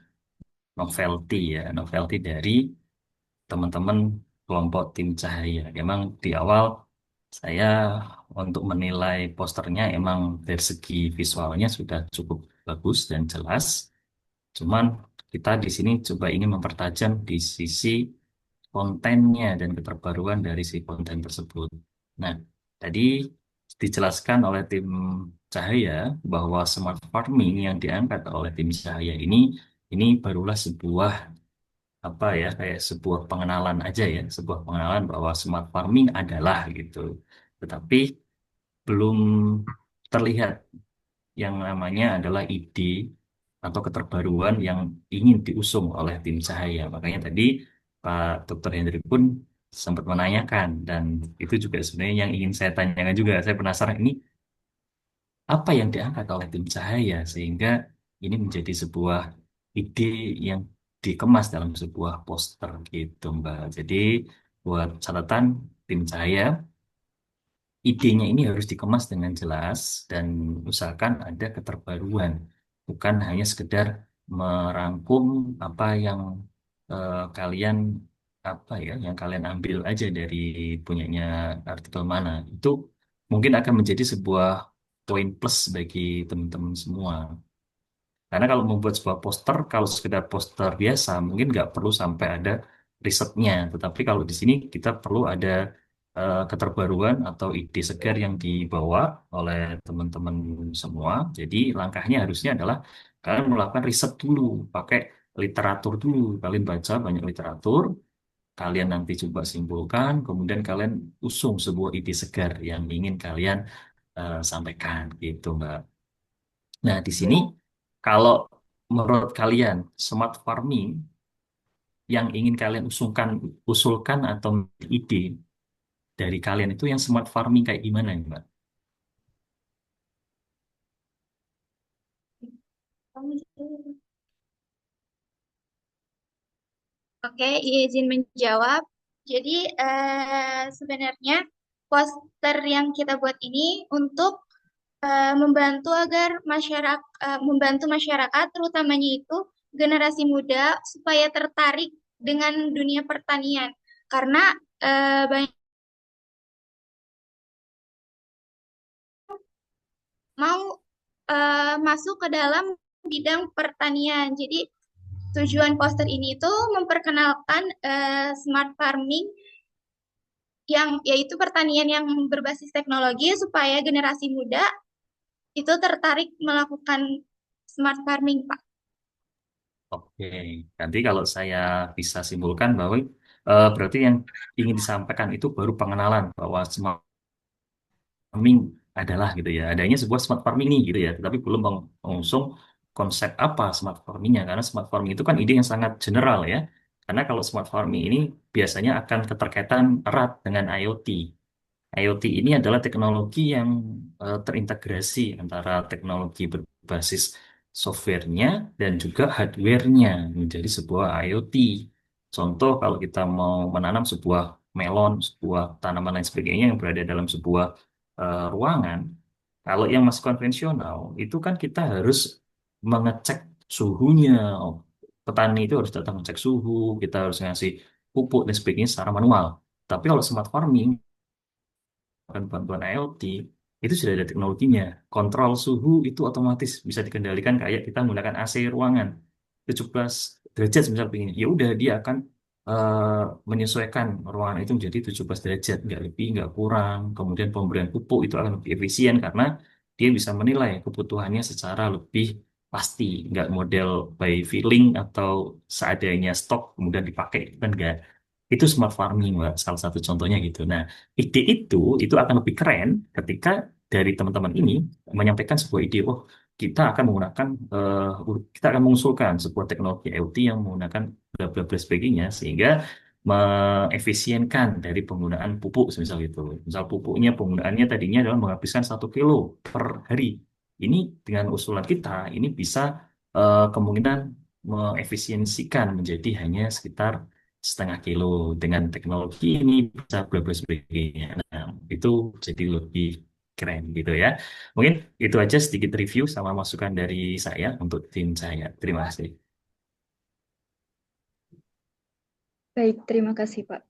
novelty ya, novelty dari teman-teman kelompok tim Cahaya. Emang di awal saya untuk menilai posternya emang dari segi visualnya sudah cukup bagus dan jelas. Cuman kita di sini coba ingin mempertajam di sisi kontennya dan keterbaruan dari si konten tersebut. Nah, tadi dijelaskan oleh tim Cahaya bahwa smart farming yang diangkat oleh tim Cahaya ini barulah sebuah apa ya kayak sebuah pengenalan aja ya, sebuah pengenalan bahwa smart farming adalah gitu. Tetapi belum terlihat yang namanya adalah ide atau keterbaruan yang ingin diusung oleh tim Cahaya. Makanya tadi Pak Dr. Hendri pun sempat menanyakan dan itu juga sebenarnya yang ingin saya tanyakan juga. Saya penasaran ini apa yang diangkat oleh tim Cahaya sehingga ini menjadi sebuah ide yang dikemas dalam sebuah poster gitu Mbak. Jadi buat catatan tim Cahaya idenya ini harus dikemas dengan jelas dan usahakan ada keterbaruan, bukan hanya sekedar merangkum apa yang kalian apa ya, yang kalian ambil aja dari punyanya artikel mana. Itu mungkin akan menjadi sebuah poin plus bagi teman-teman semua. Karena kalau membuat sebuah poster, kalau sekedar poster biasa, mungkin nggak perlu sampai ada risetnya. Tetapi kalau di sini kita perlu ada keterbaruan atau ide segar yang dibawa oleh teman-teman semua. Jadi langkahnya harusnya adalah kalian melakukan riset dulu, pakai literatur dulu. Kalian baca banyak literatur, kalian nanti coba simpulkan, kemudian kalian usung sebuah ide segar yang ingin kalian sampaikan, gitu, Mbak. Nah, di sini kalau menurut kalian smart farming yang ingin kalian usulkan atau ide dari kalian itu yang smart farming kayak gimana ya, Mbak? Oke, izin menjawab. Jadi sebenarnya poster yang kita buat ini untuk membantu masyarakat, terutamanya itu generasi muda supaya tertarik dengan dunia pertanian. Karena banyak mau masuk ke dalam bidang pertanian. Jadi tujuan poster ini itu memperkenalkan smart farming yang yaitu pertanian yang berbasis teknologi supaya generasi muda itu tertarik melakukan smart farming, Pak. Oke, nanti kalau saya bisa simpulkan bahwa berarti yang ingin disampaikan itu baru pengenalan bahwa smart farming adalah gitu ya, adanya sebuah smart farming nih gitu ya, tetapi belum mengusung konsep apa smart farmingnya, karena smart farming itu kan ide yang sangat general ya, karena kalau smart farming ini biasanya akan keterkaitan erat dengan IoT. IoT ini adalah teknologi yang terintegrasi antara teknologi berbasis softwarenya dan juga hardwarenya menjadi sebuah IoT. Contoh kalau kita mau menanam sebuah melon, sebuah tanaman lain sebagainya yang berada dalam sebuah ruangan, kalau yang masih konvensional itu kan kita harus mengecek suhunya. Oh, petani itu harus datang ngecek suhu, kita harus ngasih pupuk dan sebagainya secara manual. Tapi kalau smart farming dan bantuan IoT itu sudah ada teknologinya. Kontrol suhu itu otomatis bisa dikendalikan kayak kita menggunakan AC ruangan 17 derajat misal begini. Ya udah dia akan menyesuaikan ruangan itu menjadi 17 derajat, nggak lebih, nggak kurang. Kemudian pemberian pupuk itu akan lebih efisien karena dia bisa menilai kebutuhannya secara lebih pasti, nggak model by feeling atau seadanya stok kemudian dipakai, kan nggak. Itu smart farming, Mbak. Salah satu contohnya gitu. Nah, ide itu akan lebih keren ketika dari teman-teman ini menyampaikan sebuah ide, oh kita akan menggunakan, kita akan mengusulkan sebuah teknologi IoT yang menggunakan bla bla bla sebagainya, sehingga mengefisienkan dari penggunaan pupuk, misal gitu. Misal pupuknya penggunaannya tadinya adalah menghabiskan 1 kilo per hari. Ini dengan usulan kita, ini bisa kemungkinan mengefisiensikan menjadi hanya sekitar 0,5 kilo. Dengan teknologi ini bisa bla bla sebagainya. Nah, itu jadi lebih keren gitu ya. Mungkin itu aja sedikit review sama masukan dari saya untuk tim saya. Terima kasih. Baik, terima kasih, Pak.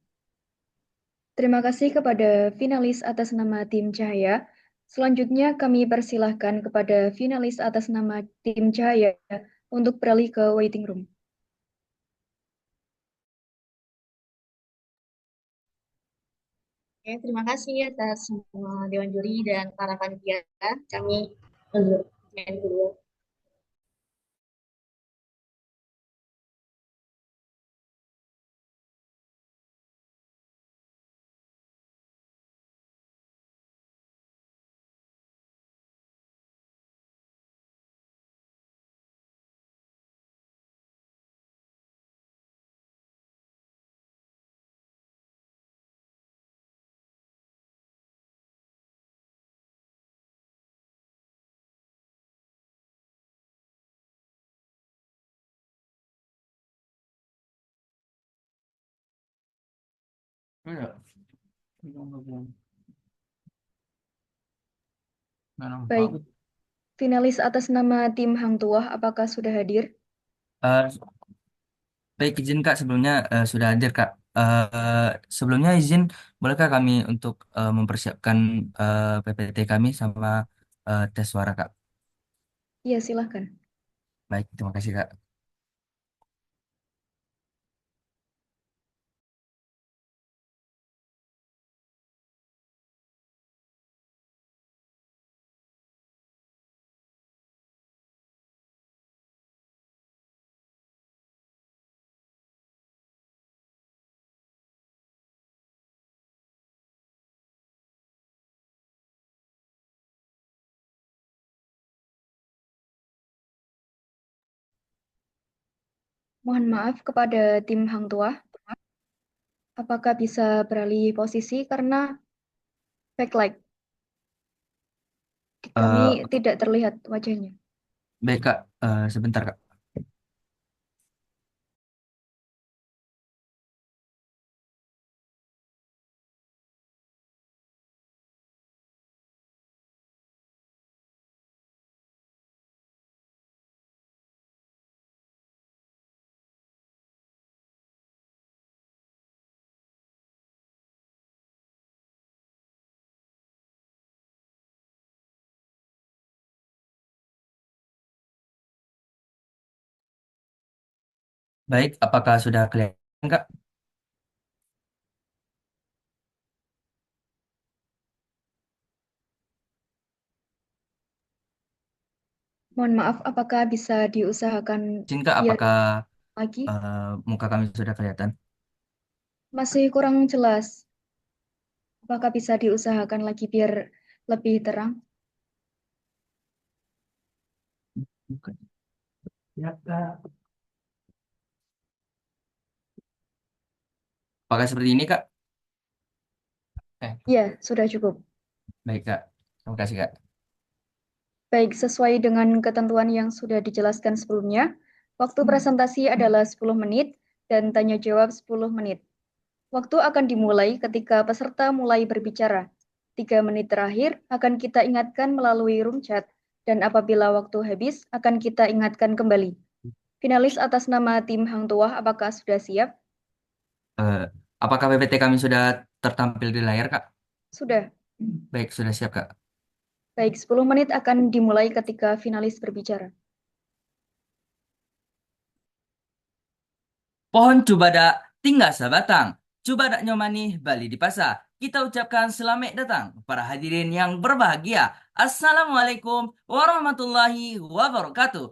Terima kasih kepada finalis atas nama tim Cahaya. Selanjutnya kami persilahkan kepada finalis atas nama tim Cahaya untuk beralih ke waiting room. Oke, terima kasih atas semua Dewan Juri dan para panitia. Kami undur dulu. Baik, finalis atas nama tim Hang Tuah, apakah sudah hadir? Eh, Baik, izin Kak sebelumnya sudah hadir Kak. Sebelumnya izin bolehkah kami untuk mempersiapkan PPT kami sama tes suara Kak. Iya, silahkan. Baik, terima kasih Kak. Mohon maaf kepada tim Hang Tuah. Apakah bisa beralih posisi karena backlight kami Eh, tidak terlihat wajahnya. Baik Kak, sebentar Kak. Baik, apakah sudah kelihatan Kak? Mohon maaf, apakah bisa diusahakan Izin Kak, biar apakah lagi? muka kami sudah kelihatan? Masih kurang jelas. Apakah bisa diusahakan lagi biar lebih terang? Bukan. Ya Kak. Apakah seperti ini Kak? Ya, sudah cukup. Baik Kak, terima kasih Kak. Baik, sesuai dengan ketentuan yang sudah dijelaskan sebelumnya, waktu presentasi adalah 10 menit dan tanya jawab 10 menit. Waktu akan dimulai ketika peserta mulai berbicara. 3 menit terakhir akan kita ingatkan melalui room chat, dan apabila waktu habis akan kita ingatkan kembali. Finalis atas nama tim Hang Tuah, apakah sudah siap? Eh, Apakah PPT kami sudah tertampil di layar Kak? Sudah. Baik, sudah siap Kak. Baik, 10 menit akan dimulai ketika finalis berbicara. Pohon cubada tinggal sebatang. Cubada nyomani Bali di pasar. Kita ucapkan selamat datang para hadirin yang berbahagia. Assalamualaikum warahmatullahi wabarakatuh.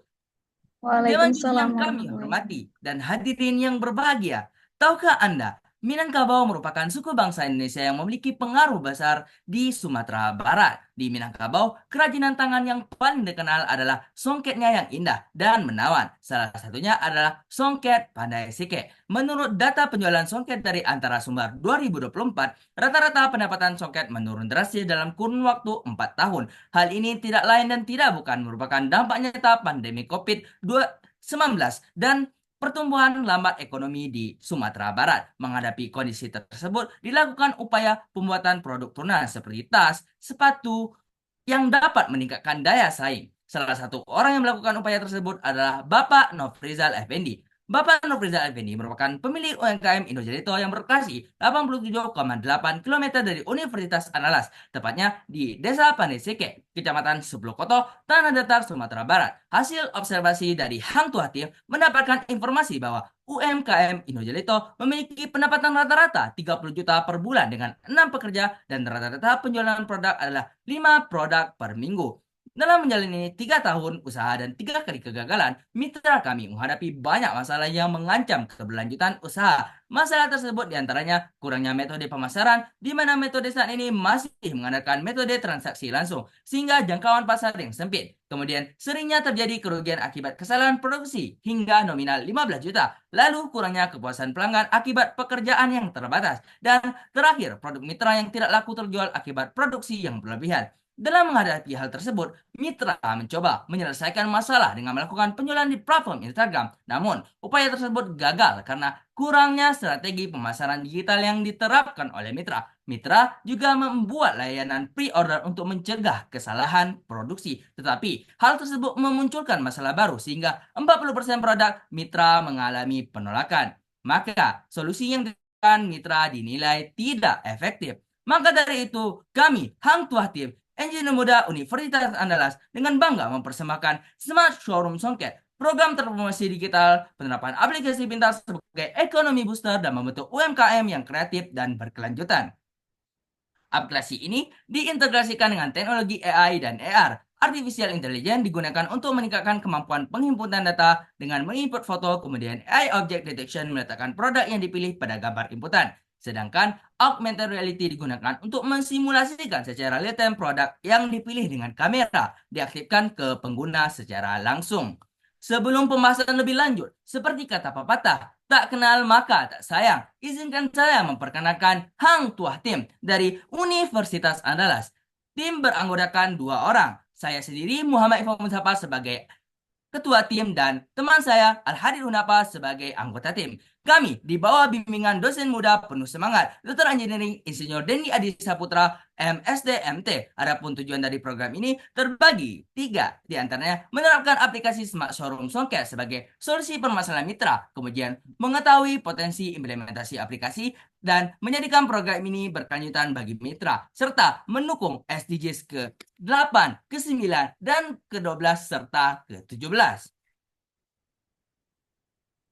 Dewan juri Waalaikumsalam yang kami warahmatullahi hormati dan hadirin yang berbahagia, tahukah Anda, Minangkabau merupakan suku bangsa Indonesia yang memiliki pengaruh besar di Sumatera Barat. Di Minangkabau, kerajinan tangan yang paling dikenal adalah songketnya yang indah dan menawan. Salah satunya adalah songket Pandai Sike. Menurut data penjualan songket dari Antara Sumber 2024, rata-rata pendapatan songket menurun drastis dalam kurun waktu 4 tahun. Hal ini tidak lain dan tidak bukan merupakan dampak nyata pandemi COVID-19 dan pertumbuhan lambat ekonomi di Sumatera Barat. Menghadapi kondisi tersebut, dilakukan upaya pembuatan produk turunan seperti tas, sepatu, yang dapat meningkatkan daya saing. Salah satu orang yang melakukan upaya tersebut adalah Bapak Nofrizal Effendi. Bapak Nofrizal Effendi merupakan pemilik UMKM Indojarito yang berlokasi 87,8 km dari Universitas Andalas, tepatnya di Desa Pandesike, Kecamatan Sublokoto, Tanah Datar, Sumatera Barat. Hasil observasi dari Hang Tuah Tim mendapatkan informasi bahwa UMKM Indojarito memiliki pendapatan rata-rata 30 juta per bulan dengan 6 pekerja dan rata-rata penjualan produk adalah 5 produk per minggu. Dalam menjalani 3 tahun usaha dan 3 kali kegagalan, mitra kami menghadapi banyak masalah yang mengancam keberlanjutan usaha. Masalah tersebut diantaranya kurangnya metode pemasaran, di mana metode saat ini masih mengandalkan metode transaksi langsung, sehingga jangkauan pasar yang sempit. Kemudian, seringnya terjadi kerugian akibat kesalahan produksi hingga nominal 15 juta. Lalu, kurangnya kepuasan pelanggan akibat pekerjaan yang terbatas. Dan terakhir, produk mitra yang tidak laku terjual akibat produksi yang berlebihan. Dalam menghadapi hal tersebut, Mitra mencoba menyelesaikan masalah dengan melakukan penjualan di platform Instagram. Namun, upaya tersebut gagal karena kurangnya strategi pemasaran digital yang diterapkan oleh Mitra. Mitra juga membuat layanan pre-order untuk mencegah kesalahan produksi. Tetapi, hal tersebut memunculkan masalah baru sehingga 40% produk Mitra mengalami penolakan. Maka, solusi yang diberikan Mitra dinilai tidak efektif. Maka dari itu, kami, Hang Tuah Tim, engineer muda Universitas Andalas dengan bangga mempersembahkan Smart Showroom Songket, program transformasi digital, penerapan aplikasi pintar sebagai ekonomi booster dan membentuk UMKM yang kreatif dan berkelanjutan. Aplikasi ini diintegrasikan dengan teknologi AI dan AR. Artificial Intelligence digunakan untuk meningkatkan kemampuan penghimpunan data dengan menginput foto, kemudian AI Object Detection meletakkan produk yang dipilih pada gambar inputan. Sedangkan augmented reality digunakan untuk mensimulasikan secara real-time produk yang dipilih dengan kamera, diaktifkan ke pengguna secara langsung. Sebelum pembahasan lebih lanjut, seperti kata pepatah, tak kenal maka tak sayang. Izinkan saya memperkenalkan Hang Tuah Tim dari Universitas Andalas. Tim beranggotakan 2 orang. Saya sendiri Muhammad Ifam Mustafa sebagai ketua tim dan teman saya Al-Hadid Hunapa sebagai anggota tim. Kami di bawah bimbingan dosen muda penuh semangat, Dr. Engineering Insinyur Dendi Adi Saputra, MSD MT. Adapun tujuan dari program ini terbagi 3, di antaranya menerapkan aplikasi Smart Showroom Songket sebagai solusi permasalahan mitra, kemudian mengetahui potensi implementasi aplikasi, dan menjadikan program ini berkelanjutan bagi mitra, serta mendukung SDGs ke-8, ke-9, dan ke-12, serta ke-17.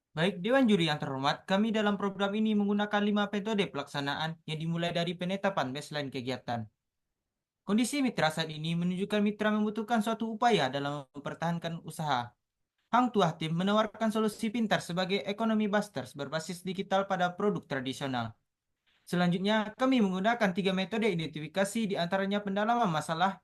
Baik, Dewan Juri yang terhormat, kami dalam program ini menggunakan 5 metode pelaksanaan yang dimulai dari penetapan baseline kegiatan. Kondisi mitra saat ini menunjukkan mitra membutuhkan suatu upaya dalam mempertahankan usaha. Hang Tuah Tim menawarkan solusi pintar sebagai ekonomi busters berbasis digital pada produk tradisional. Selanjutnya, kami menggunakan 3 metode identifikasi, di antaranya pendalaman masalah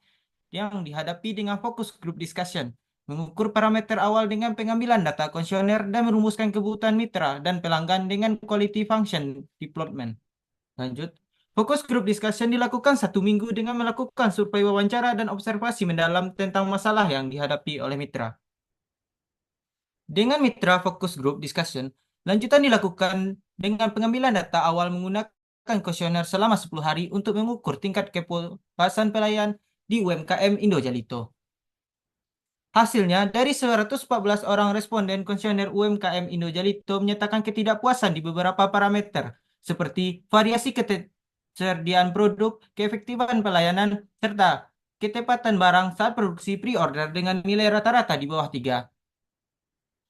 yang dihadapi dengan fokus group discussion, mengukur parameter awal dengan pengambilan data kuesioner, dan merumuskan kebutuhan mitra dan pelanggan dengan quality function development. Lanjut, fokus group discussion dilakukan 1 minggu dengan melakukan survei wawancara dan observasi mendalam tentang masalah yang dihadapi oleh mitra. Dengan mitra fokus group discussion, lanjutan dilakukan dengan pengambilan data awal menggunakan kuesioner selama 10 hari untuk mengukur tingkat kepuasan pelayan di UMKM Indo Jalito. Hasilnya, dari 114 orang responden kuesioner UMKM Indo Jalito menyatakan ketidakpuasan di beberapa parameter, seperti variasi ketersediaan produk, keefektifan pelayanan, serta ketepatan barang saat produksi pre-order dengan nilai rata-rata di bawah 3.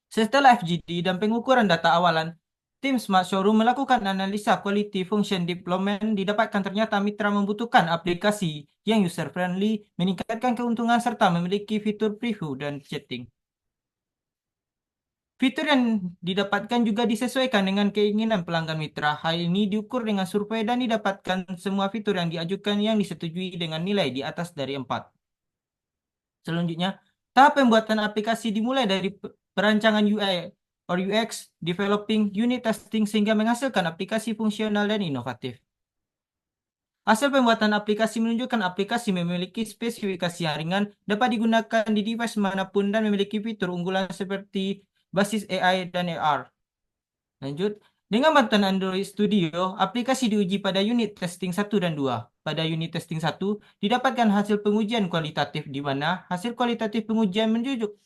Setelah FGD dan pengukuran data awalan, tim Smart Showroom melakukan analisa quality function development. Didapatkan ternyata mitra membutuhkan aplikasi yang user-friendly, meningkatkan keuntungan, serta memiliki fitur preview dan chatting. Fitur yang didapatkan juga disesuaikan dengan keinginan pelanggan mitra. Hal ini diukur dengan survei dan didapatkan semua fitur yang diajukan yang disetujui dengan nilai di atas dari 4. Selanjutnya, tahap pembuatan aplikasi dimulai dari perancangan UI or UX, developing, unit testing, sehingga menghasilkan aplikasi fungsional dan inovatif. Hasil pembuatan aplikasi menunjukkan aplikasi memiliki spesifikasi yang ringan, dapat digunakan di device manapun, dan memiliki fitur unggulan seperti basis AI dan AR. Lanjut, dengan bantuan Android Studio, aplikasi diuji pada unit testing 1 dan 2. Pada unit testing 1, didapatkan hasil pengujian kualitatif, di mana hasil kualitatif pengujian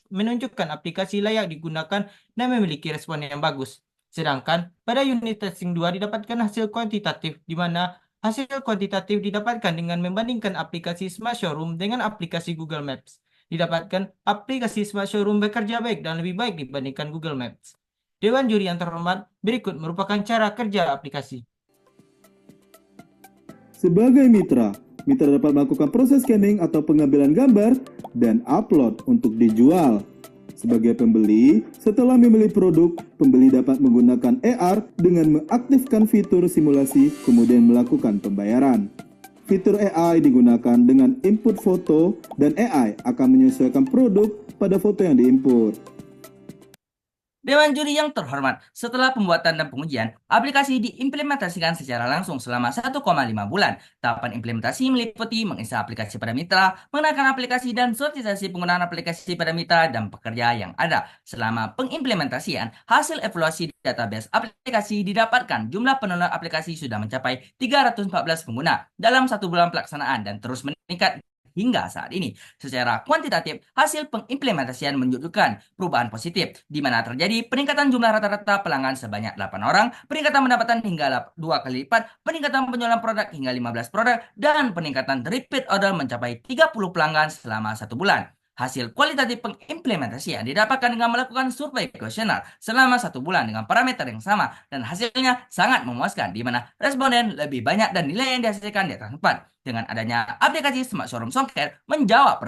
menunjukkan aplikasi layak digunakan dan memiliki respon yang bagus. Sedangkan pada unit testing 2 didapatkan hasil kuantitatif, di mana hasil kuantitatif didapatkan dengan membandingkan aplikasi Smart Showroom dengan aplikasi Google Maps. Didapatkan aplikasi Smart Showroom bekerja baik dan lebih baik dibandingkan Google Maps. Dewan Juri yang terhormat, berikut merupakan cara kerja aplikasi. Sebagai mitra dapat melakukan proses scanning atau pengambilan gambar dan upload untuk dijual. Sebagai pembeli, setelah memilih produk, pembeli dapat menggunakan AR dengan mengaktifkan fitur simulasi, kemudian melakukan pembayaran. Fitur AI digunakan dengan input foto, dan AI akan menyesuaikan produk pada foto yang diinput. Dewan Juri yang terhormat, setelah pembuatan dan pengujian, aplikasi diimplementasikan secara langsung selama 1,5 bulan. Tahapan implementasi meliputi menginstal aplikasi pada mitra, mengenalkan aplikasi dan sosialisasi penggunaan aplikasi pada mitra dan pekerja yang ada. Selama pengimplementasian, hasil evaluasi database aplikasi didapatkan. Jumlah pendownload aplikasi sudah mencapai 314 pengguna dalam 1 bulan pelaksanaan dan terus meningkat hingga saat ini. Secara kuantitatif, hasil pengimplementasian menunjukkan perubahan positif, di mana terjadi peningkatan jumlah rata-rata pelanggan sebanyak 8 orang, peningkatan pendapatan hingga 2 kali lipat, peningkatan penjualan produk hingga 15 produk, dan peningkatan repeat order mencapai 30 pelanggan selama 1 bulan. Hasil kualitatif pengimplementasian didapatkan dengan melakukan survei kuesioner selama 1 bulan dengan parameter yang sama dan hasilnya sangat memuaskan di mana responden lebih banyak dan nilai yang dihasilkan di atas 4. Dengan adanya aplikasi Smart Showroom Songket menjawab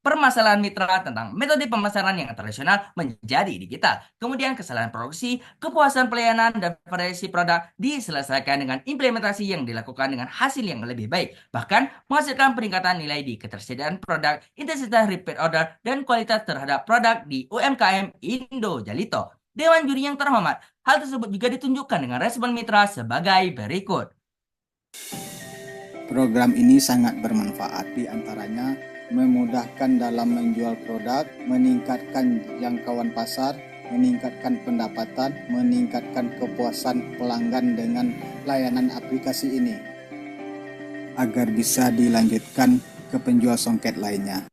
permasalahan mitra tentang metode pemasaran yang tradisional menjadi digital. Kemudian kesalahan produksi, kepuasan pelayanan, dan variasi produk diselesaikan dengan implementasi yang dilakukan dengan hasil yang lebih baik. Bahkan menghasilkan peningkatan nilai di ketersediaan produk, intensitas repeat order, dan kualitas terhadap produk di UMKM Indo Jalito. Dewan juri yang terhormat, hal tersebut juga ditunjukkan dengan respon mitra sebagai berikut. Program ini sangat bermanfaat, di antaranya memudahkan dalam menjual produk, meningkatkan jangkauan pasar, meningkatkan pendapatan, meningkatkan kepuasan pelanggan dengan layanan aplikasi ini, agar bisa dilanjutkan ke penjual songket lainnya.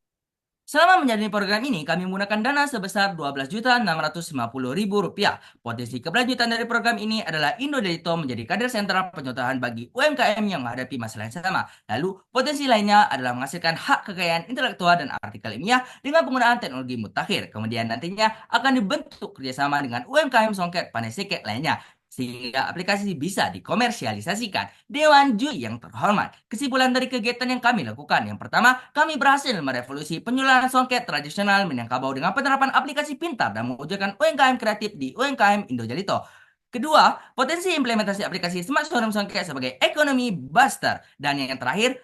Selama menjalani program ini, kami menggunakan dana sebesar Rp12.650.000. Potensi keberlanjutan dari program ini adalah Indo Jalito menjadi kader sentral penyertaan bagi UMKM yang menghadapi masalah yang sama. Lalu, potensi lainnya adalah menghasilkan hak kekayaan intelektual dan artikel ilmiah dengan penggunaan teknologi mutakhir. Kemudian nantinya akan dibentuk kerjasama dengan UMKM Songket Panesike lainnya, sehingga aplikasi bisa dikomersialisasikan. Dewan juri yang terhormat, kesimpulan dari kegiatan yang kami lakukan. Yang pertama, kami berhasil merevolusi penjualan songket tradisional Minangkabau dengan penerapan aplikasi pintar dan mewujudkan UMKM kreatif di UMKM Indo Jalito. Kedua, potensi implementasi aplikasi Smart Showroom Songket sebagai ekonomi buster. Dan yang terakhir,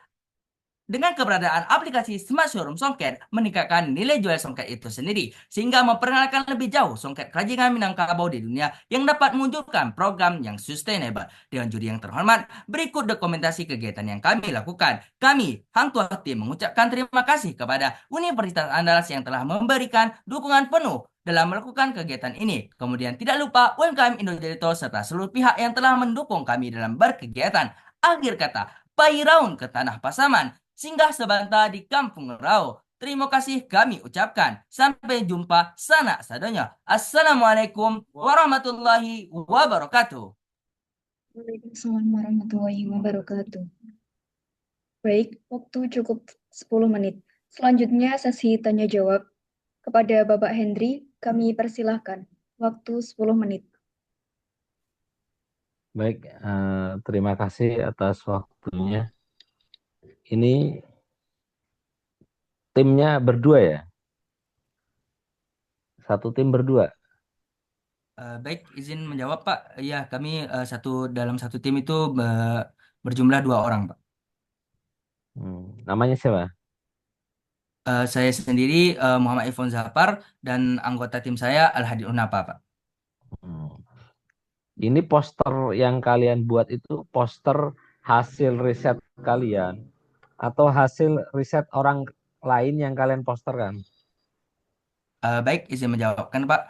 dengan keberadaan aplikasi Smart Showroom Songket meningkatkan nilai jual songket itu sendiri, sehingga memperkenalkan lebih jauh songket kerajinan Minangkabau di dunia yang dapat mewujudkan program yang sustainable. Dengan juri yang terhormat, berikut dokumentasi kegiatan yang kami lakukan. Kami, Hang Tuah Tim, mengucapkan terima kasih kepada Universitas Andalas yang telah memberikan dukungan penuh dalam melakukan kegiatan ini. Kemudian tidak lupa UMKM Indo Jalito serta seluruh pihak yang telah mendukung kami dalam berkegiatan. Akhir kata, Pairaun ke Tanah Pasaman, singgah sebentar di Kampung Rau. Terima kasih kami ucapkan. Sampai jumpa sanak sadonya. Assalamualaikum warahmatullahi wabarakatuh. Waalaikumsalam warahmatullahi wabarakatuh. Baik, waktu cukup 10 menit. Selanjutnya sesi tanya jawab. Kepada Bapak Hendri, kami persilahkan. Waktu 10 menit. Baik, terima kasih atas waktunya. Ini timnya berdua ya? Satu tim berdua? Baik, izin menjawab Pak. Ya, kami dalam satu tim itu berjumlah 2 orang Pak. Namanya siapa? Saya sendiri Muhammad Ifon Zafar dan anggota tim saya Al-Hadi Unapa Pak. Ini poster yang kalian buat itu poster hasil riset kalian atau hasil riset orang lain yang kalian posterkan? Baik, izin menjawabkan Pak.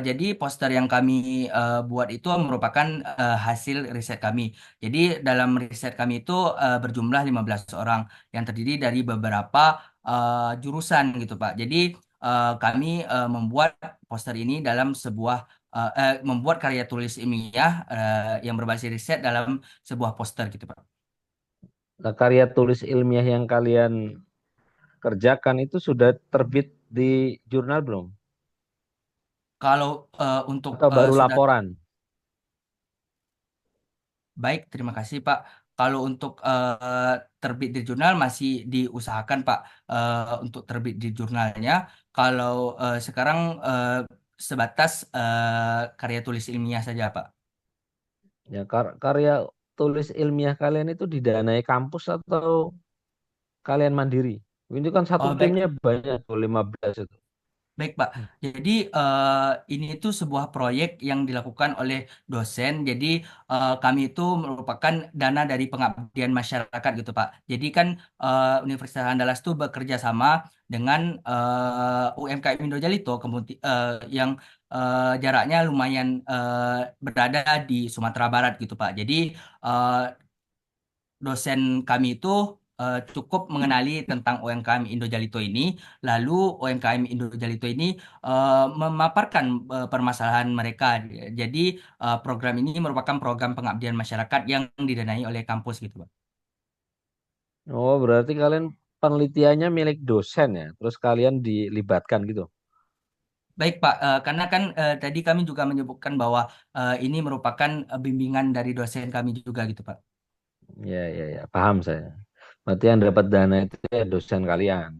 Jadi poster yang kami buat itu merupakan hasil riset kami. Jadi dalam riset kami itu berjumlah 15 orang yang terdiri dari beberapa jurusan gitu Pak. Jadi kami membuat poster ini dalam sebuah membuat karya tulis ilmiah yang berbasis riset dalam sebuah poster gitu Pak. Nah, karya tulis ilmiah yang kalian kerjakan itu sudah terbit di jurnal belum? Kalau untuk Atau baru laporan? Baik, terima kasih Pak. Kalau untuk terbit di jurnal masih diusahakan Pak untuk terbit di jurnalnya. Kalau sekarang sebatas karya tulis ilmiah saja Pak. Ya, karya tulis ilmiah kalian itu didanai kampus atau kalian mandiri? Ini kan satu Baik. timnya banyak tuh, 15 itu. Baik, Pak. Jadi ini itu sebuah proyek yang dilakukan oleh dosen. Jadi kami itu merupakan dana dari pengabdian masyarakat gitu, Pak. Jadi kan Universitas Andalas itu bekerja sama dengan UMKM Indo Jalito yang jaraknya lumayan berada di Sumatera Barat gitu, Pak. Jadi dosen kami itu cukup mengenali tentang UMKM Indojalito ini, lalu UMKM Indojalito ini memaparkan permasalahan mereka. Jadi program ini merupakan program pengabdian masyarakat yang didanai oleh kampus gitu, Pak. Oh, berarti kalian penelitiannya milik dosen ya, terus kalian dilibatkan gitu. Baik, Pak. Karena kan tadi kami juga menyebutkan bahwa ini merupakan bimbingan dari dosen kami juga gitu, Pak. Ya, ya, ya, paham saya. Berarti yang dapat dana itu ya dosen kalian.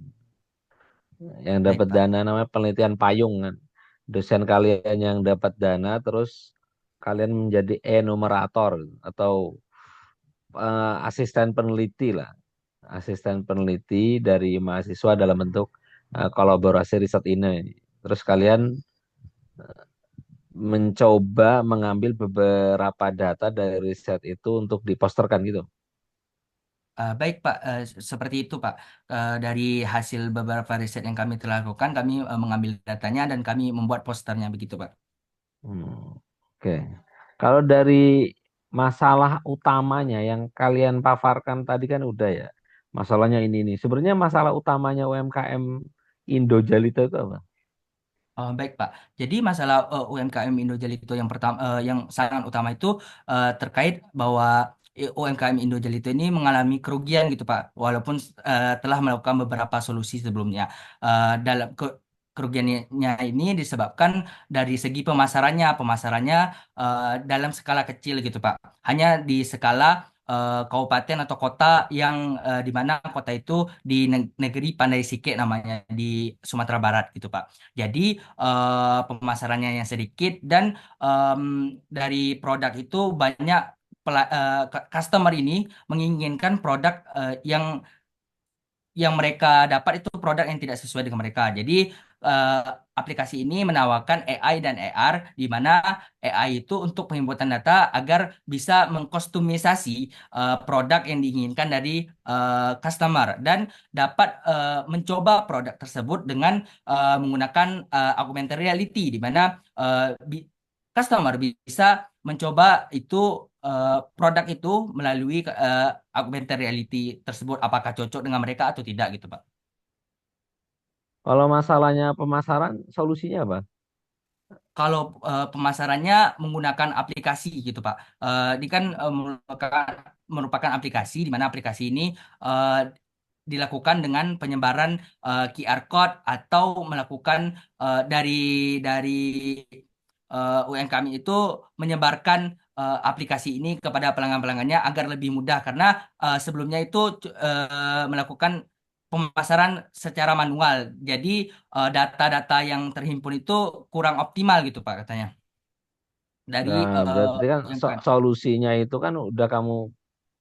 Yang Baik, dapat Pak. dana namanya penelitian payung kan. Dosen kalian yang dapat dana, terus kalian menjadi enumerator gitu, atau asisten peneliti lah. Asisten peneliti dari mahasiswa dalam bentuk kolaborasi riset ini. Terus kalian mencoba mengambil beberapa data dari riset itu untuk diposterkan gitu. Baik, Pak. Seperti itu, Pak. Dari hasil beberapa riset yang kami telah lakukan, kami mengambil datanya dan kami membuat posternya begitu, Pak. Oke. Kalau dari masalah utamanya yang kalian paparkan tadi kan udah ya. Masalahnya ini nih. Sebenarnya masalah utamanya UMKM Indojalita itu apa? Baik, Pak. Jadi masalah UMKM Indojalito yang pertama, yang sangat utama itu terkait bahwa UMKM Indojalito ini mengalami kerugian gitu, Pak. Walaupun telah melakukan beberapa solusi sebelumnya. Dalam kerugiannya ini disebabkan dari segi pemasarannya dalam skala kecil gitu, Pak. Hanya di skala kabupaten atau kota yang di mana kota itu di negeri Pandai Sike namanya di Sumatera Barat gitu, Pak. Jadi pemasarannya yang sedikit dan em, dari produk itu banyak customer ini menginginkan produk yang mereka dapat itu produk yang tidak sesuai dengan mereka. Jadi eh, aplikasi ini menawarkan AI dan AR di mana AI itu untuk penginputan data agar bisa mengkostumisasi produk yang diinginkan dari customer dan dapat mencoba produk tersebut dengan menggunakan augmented reality di mana customer bisa mencoba itu produk itu melalui augmented reality tersebut apakah cocok dengan mereka atau tidak gitu, Pak. Kalau masalahnya pemasaran, solusinya apa? Kalau pemasarannya menggunakan aplikasi gitu, Pak. Ini kan merupakan aplikasi di mana aplikasi ini eh, dilakukan dengan penyebaran QR code atau melakukan dari UMKM itu menyebarkan aplikasi ini kepada pelanggan-pelanggannya agar lebih mudah karena sebelumnya itu melakukan pemasaran secara manual. Jadi data-data yang terhimpun itu kurang optimal gitu, Pak, katanya. Dari Nah, berarti kan UMKM. solusinya itu kan udah kamu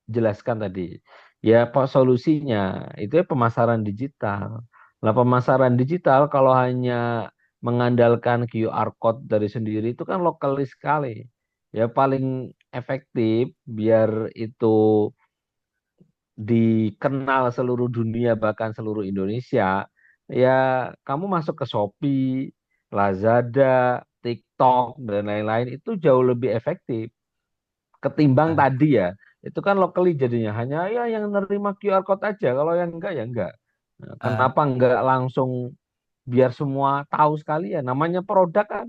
jelaskan tadi. Ya, solusinya itu ya pemasaran digital. Nah, pemasaran digital kalau hanya mengandalkan QR code dari sendiri itu kan lokalis sekali. Ya, paling efektif biar itu dikenal seluruh dunia bahkan seluruh Indonesia. Ya, kamu masuk ke Shopee, Lazada, TikTok dan lain-lain itu jauh lebih efektif ketimbang Ah, tadi ya. Itu kan locally jadinya hanya ya yang nerima QR code aja, kalau yang enggak ya enggak. Nah, ah, kenapa enggak langsung biar semua tahu sekali ya namanya produk kan.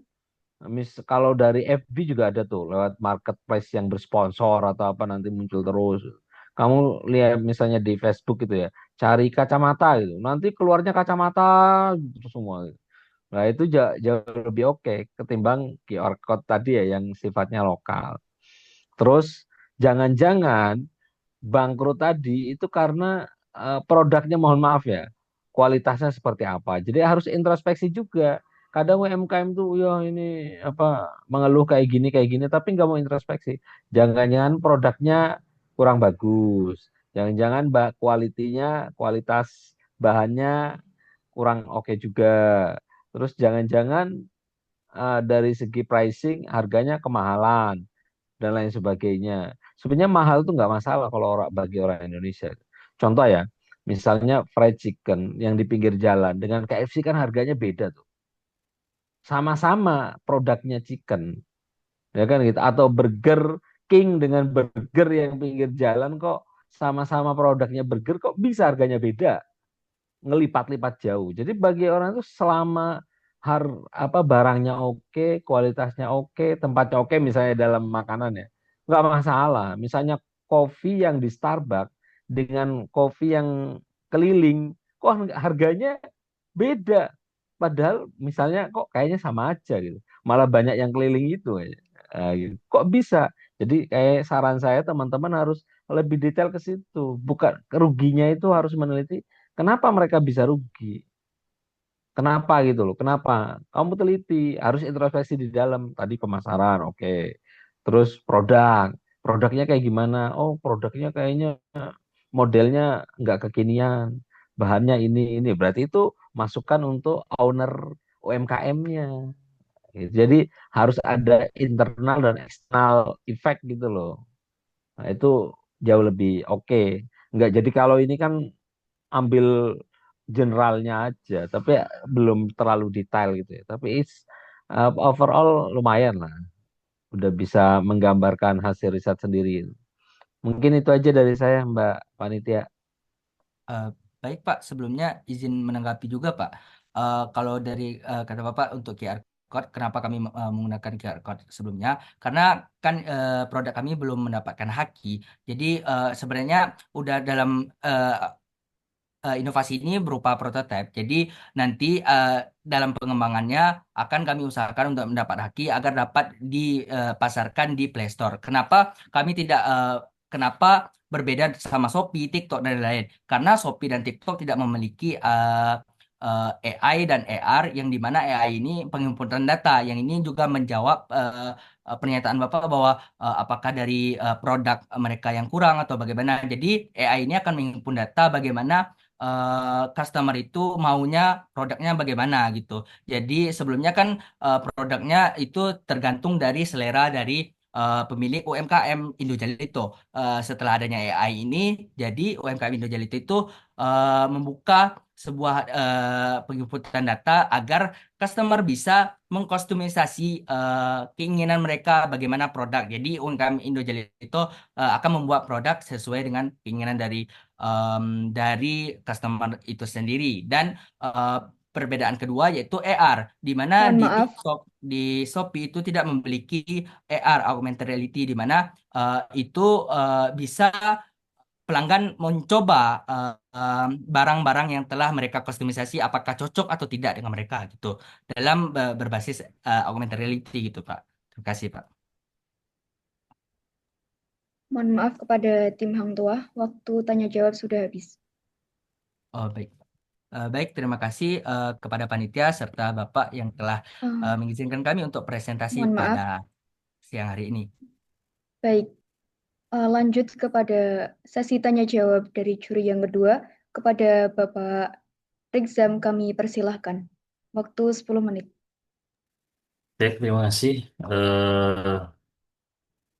Kalau dari FB juga ada tuh lewat marketplace yang bersponsor atau apa nanti muncul terus. Kamu lihat misalnya di Facebook gitu ya, cari kacamata gitu. Nanti keluarnya kacamata gitu semua. Nah, itu jauh lebih oke ketimbang QR code tadi ya yang sifatnya lokal. Terus jangan-jangan bangkrut tadi itu karena produknya mohon maaf ya, kualitasnya seperti apa. Jadi harus introspeksi juga. Kadang UMKM tuh ya ini apa mengeluh kayak gini tapi nggak mau introspeksi. Jangan-jangan produknya kurang bagus. Jangan-jangan kualitas bahannya kurang oke juga. Terus jangan-jangan dari segi pricing harganya kemahalan dan lain sebagainya. Sebenarnya mahal itu nggak masalah kalau bagi orang Indonesia. Contoh ya, misalnya fried chicken yang di pinggir jalan dengan KFC kan harganya beda tuh. Sama-sama produknya chicken, ya kan gitu. Atau Burger King dengan burger yang pinggir jalan kok sama-sama produknya burger kok bisa harganya beda, ngelipat-lipat jauh. Jadi bagi orang itu selama barangnya oke, kualitasnya oke, tempatnya oke misalnya dalam makanan ya, nggak masalah. Misalnya kopi yang di Starbucks dengan kopi yang keliling, kok harganya beda. Padahal misalnya kok kayaknya sama aja gitu. Malah banyak yang keliling itu aja. Gitu. Kok bisa? Jadi kayak saran saya teman-teman harus lebih detail ke situ. Bukan ruginya itu harus meneliti kenapa mereka bisa rugi. Kenapa gitu loh? Kenapa? Kamu teliti, harus introspeksi di dalam. Tadi pemasaran, oke. Terus produknya kayak gimana? Oh, produknya kayaknya modelnya nggak kekinian, bahannya ini. Berarti itu masukan untuk owner UMKM-nya. Jadi harus ada internal dan eksternal effect gitu loh. Nah, itu jauh lebih oke. Nggak jadi kalau ini kan ambil generalnya aja, tapi belum terlalu detail gitu ya. Tapi overall lumayan lah, udah bisa menggambarkan hasil riset sendiri. Mungkin itu aja dari saya, Mbak Panitia. Eh, Baik Pak, sebelumnya izin menanggapi juga Pak. Kalau dari kata Bapak untuk QR code, kenapa kami menggunakan QR code sebelumnya? Karena kan produk kami belum mendapatkan haki. Jadi sebenarnya udah dalam inovasi ini berupa prototipe. Jadi nanti dalam pengembangannya akan kami usahakan untuk mendapat haki agar dapat dipasarkan di Play Store. Kenapa kami tidak kenapa berbeda sama Shopee, TikTok dan lain-lain? Karena Shopee dan TikTok tidak memiliki AI dan AR yang dimana AI ini penghimpunan data. Yang ini juga menjawab pernyataan Bapak bahwa apakah dari produk mereka yang kurang atau bagaimana. Jadi AI ini akan menghimpun data bagaimana customer itu maunya produknya bagaimana gitu. Jadi sebelumnya kan produknya itu tergantung dari selera dari pemilik UMKM Indojalito. Setelah adanya AI ini, jadi UMKM Indojalito itu membuka sebuah penginputan data agar customer bisa mengkostumisasi keinginan mereka bagaimana produk. Jadi UMKM Indojalito akan membuat produk sesuai dengan keinginan dari customer itu sendiri. Dan eh, perbedaan kedua yaitu AR, di mana Mohon di maaf, TikTok, di Shopee itu tidak memiliki AR, augmented reality, di mana itu bisa pelanggan mencoba barang-barang yang telah mereka kustomisasi apakah cocok atau tidak dengan mereka gitu dalam berbasis augmented reality gitu Pak. Terima kasih Pak. mohon maaf kepada tim Hang Tuah, waktu tanya jawab sudah habis. Oh baik. Baik, terima kasih kepada panitia serta Bapak yang telah Ah, mengizinkan kami untuk presentasi mohon maaf, pada siang hari ini. baik. Lanjut kepada sesi tanya jawab dari juri yang kedua. Kepada Bapak Rizam kami persilahkan. Waktu 10 menit. Baik, terima kasih.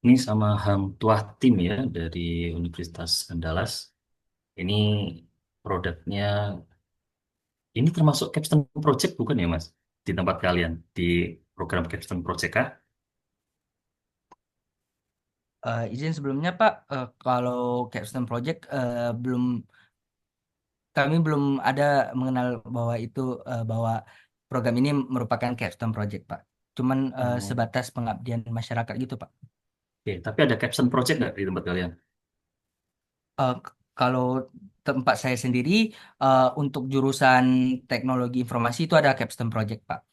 Ini sama Hang Tuah Tim ya dari Universitas Andalas. Ini produknya, ini termasuk capstone project bukan ya Mas? Di tempat kalian, di program capstone project kah? Izin sebelumnya Pak, kalau Capstone Project kami belum ada mengenal bahwa itu bahwa program ini merupakan Capstone Project Pak. Cuman Oh, sebatas pengabdian masyarakat gitu Pak. oke, tapi ada capstone project nggak di tempat kalian? Kalau tempat saya sendiri untuk jurusan teknologi informasi itu ada Capstone Project Pak.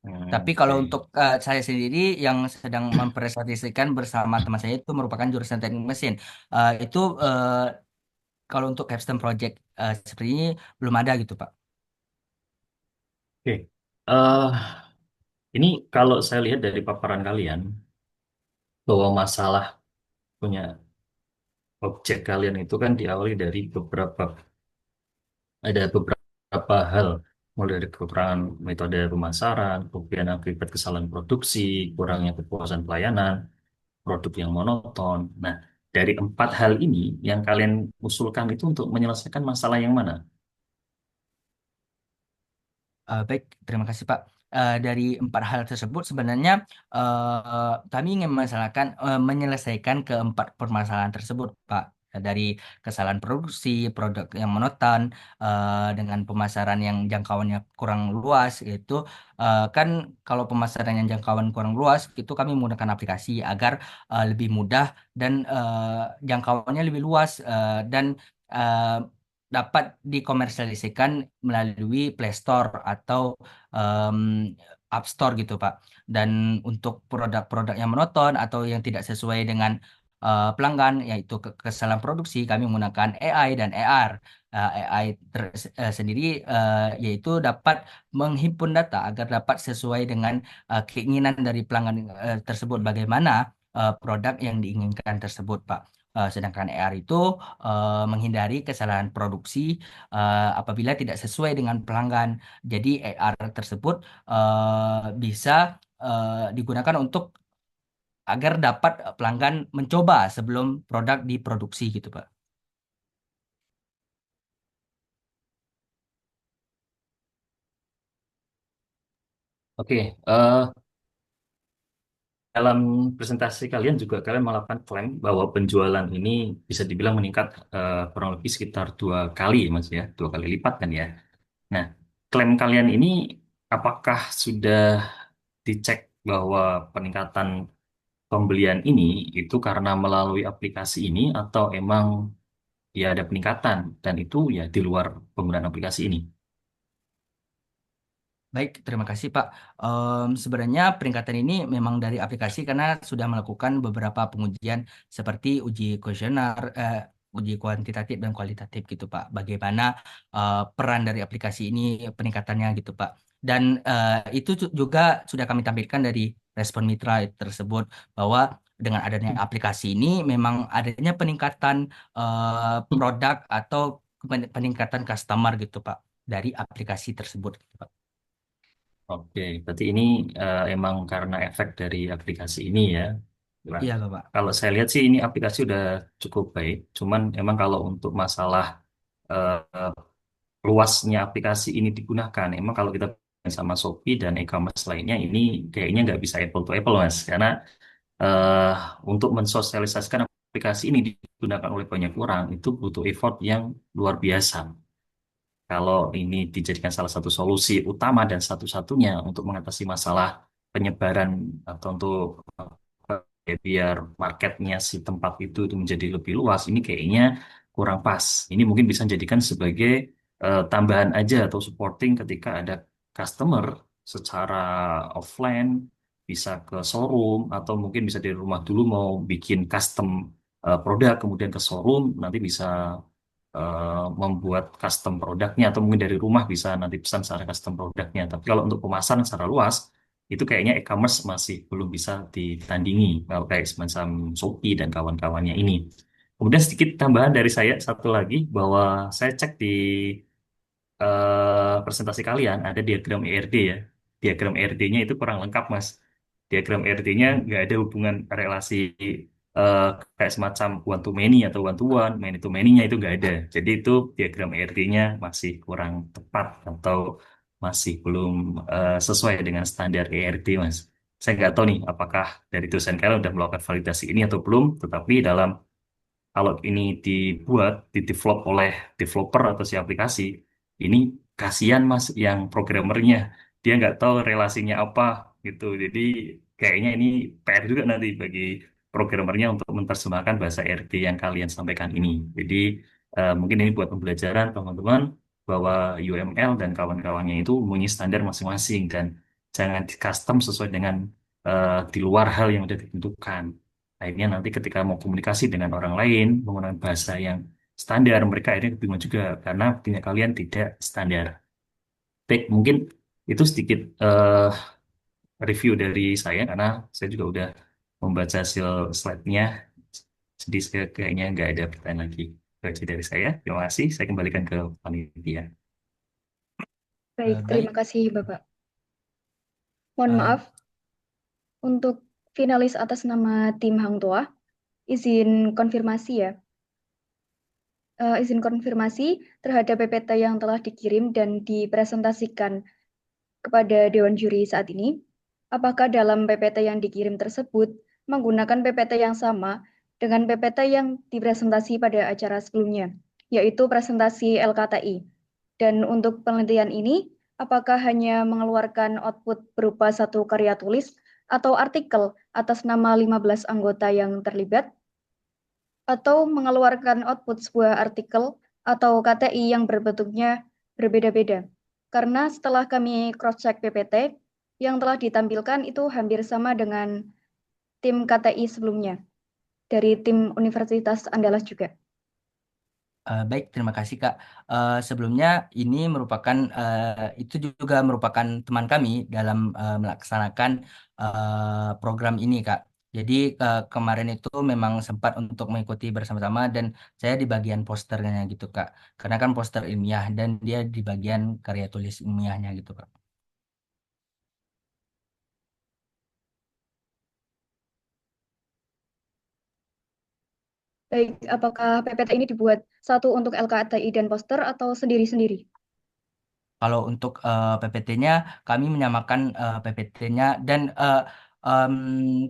Tapi kalau Oke. untuk saya sendiri yang sedang mempresentasikan bersama teman saya itu merupakan jurusan teknik mesin. Itu kalau untuk capstone project seperti ini belum ada gitu Pak. Oke. Eh, ini kalau saya lihat dari paparan kalian, bahwa masalah punya objek kalian itu kan diawali dari ada beberapa hal, mulai dari kekurangan metode pemasaran, kemudian akibat kesalahan produksi, kurangnya kepuasan pelayanan, produk yang monoton. Nah, dari empat hal ini yang kalian usulkan itu untuk menyelesaikan masalah yang mana? Baik, terima kasih Pak. Dari empat hal tersebut sebenarnya kami ingin menyelesaikan keempat permasalahan tersebut Pak. dari kesalahan produksi, produk yang monoton, dengan pemasaran yang jangkauannya kurang luas, itu kan kalau pemasaran yang jangkauan kurang luas itu kami menggunakan aplikasi agar lebih mudah dan jangkauannya lebih luas dan eh, dapat dikomersialisasikan melalui Play Store atau App Store gitu Pak. Dan untuk produk-produk yang monoton atau yang tidak sesuai dengan pelanggan, yaitu kesalahan produksi, kami menggunakan AI dan AR. AI sendiri yaitu dapat menghimpun data agar dapat sesuai dengan keinginan dari pelanggan tersebut bagaimana produk yang diinginkan tersebut, Pak. Sedangkan AR itu menghindari kesalahan produksi apabila tidak sesuai dengan pelanggan. Jadi AR tersebut bisa digunakan untuk agar dapat pelanggan mencoba sebelum produk diproduksi gitu, Pak. Oke, dalam presentasi kalian juga kalian melakukan klaim bahwa penjualan ini bisa dibilang meningkat kurang lebih sekitar 2 kali, Mas ya, 2 kali lipat kan ya. Nah, klaim kalian ini apakah sudah dicek bahwa peningkatan pembelian ini itu karena melalui aplikasi ini atau emang ya ada peningkatan dan itu ya di luar penggunaan aplikasi ini? Baik, terima kasih Pak. Sebenarnya peningkatan ini memang dari aplikasi karena sudah melakukan beberapa pengujian seperti uji kuesioner, uji kuantitatif dan kualitatif gitu Pak. Bagaimana peran dari aplikasi ini peningkatannya gitu Pak. Dan itu juga sudah kami tampilkan dari respon mitra tersebut bahwa dengan adanya aplikasi ini memang adanya peningkatan produk atau peningkatan customer gitu Pak dari aplikasi tersebut gitu, Pak. Oke, berarti ini emang karena efek dari aplikasi ini ya. Nah, Iya, Bapak. kalau saya lihat sih ini aplikasi udah cukup baik. Cuman emang kalau untuk masalah eh, luasnya aplikasi ini digunakan, emang kalau kita bandingkan sama Shopee dan e-commerce lainnya, ini kayaknya nggak bisa apple to apple, Mas. Karena eh, untuk mensosialisasikan aplikasi ini digunakan oleh banyak orang, itu butuh effort yang luar biasa. Kalau ini dijadikan salah satu solusi utama dan satu-satunya untuk mengatasi masalah penyebaran atau untuk biar marketnya si tempat itu menjadi lebih luas, ini kayaknya kurang pas. Ini mungkin bisa dijadikan sebagai tambahan aja atau supporting ketika ada customer secara offline bisa ke showroom atau mungkin bisa dari rumah dulu mau bikin custom produk kemudian ke showroom nanti bisa membuat custom produknya atau mungkin dari rumah bisa nanti pesan secara custom produknya. Tapi kalau untuk pemasaran secara luas itu kayaknya e-commerce masih belum bisa ditandingi kalau kayak semacam Shopee dan kawan-kawannya ini. Kemudian sedikit tambahan dari saya satu lagi bahwa saya cek di presentasi kalian ada diagram ERD ya. Diagram ERD-nya itu kurang lengkap, Mas. Diagram ERD-nya nggak ada hubungan relasi eh, kayak semacam one to many atau one to one, many to many-nya itu nggak ada. Jadi itu diagram ERD-nya masih kurang tepat atau masih belum sesuai dengan standar ERD, Mas. Saya nggak tahu nih apakah dari dosen kalian udah melakukan validasi ini atau belum, tetapi dalam kalau ini dibuat, didevelop oleh developer atau si aplikasi, ini kasihan Mas yang programmernya. Dia nggak tahu relasinya apa gitu. Jadi kayaknya ini PR juga nanti bagi programmernya untuk menerjemahkan bahasa RT yang kalian sampaikan ini. Jadi mungkin ini buat pembelajaran teman-teman bahwa UML dan kawan-kawannya itu mempunyai standar masing-masing dan jangan di custom sesuai dengan di luar hal yang sudah ditentukan. Akhirnya nanti ketika mau komunikasi dengan orang lain menggunakan bahasa yang standar, mereka akhirnya bingung juga karena punya kalian tidak standar. Baik, mungkin itu sedikit review dari saya karena saya juga udah membaca hasil slide-nya. Jadi saya kayaknya nggak ada pertanyaan lagi. Itu aja dari saya. Terima kasih. Saya kembalikan ke panitia. Baik, Baik, terima kasih Bapak. Mohon eh, maaf, untuk finalis atas nama tim Hang Tuah, izin konfirmasi ya. Izin konfirmasi terhadap PPT yang telah dikirim dan dipresentasikan kepada Dewan Juri saat ini. Apakah dalam PPT yang dikirim tersebut menggunakan PPT yang sama dengan PPT yang dipresentasi pada acara sebelumnya, yaitu presentasi LKTI. Dan untuk penelitian ini, apakah hanya mengeluarkan output berupa satu karya tulis atau artikel atas nama 15 anggota yang terlibat, atau mengeluarkan output sebuah artikel atau KTI yang berbentuknya berbeda-beda. Karena setelah kami cross-check PPT, yang telah ditampilkan itu hampir sama dengan tim KTI sebelumnya, dari tim Universitas Andalas juga. Baik, terima kasih Kak. Sebelumnya ini merupakan itu juga merupakan teman kami dalam melaksanakan program ini Kak. Jadi kemarin itu memang sempat untuk mengikuti bersama-sama dan saya di bagian posternya gitu Kak. Karena kan poster ilmiah dan dia di bagian karya tulis ilmiahnya gitu Kak. Baik, apakah PPT ini dibuat satu untuk LKTI dan poster atau sendiri-sendiri? Kalau untuk PPT-nya kami menyamakan PPT-nya dan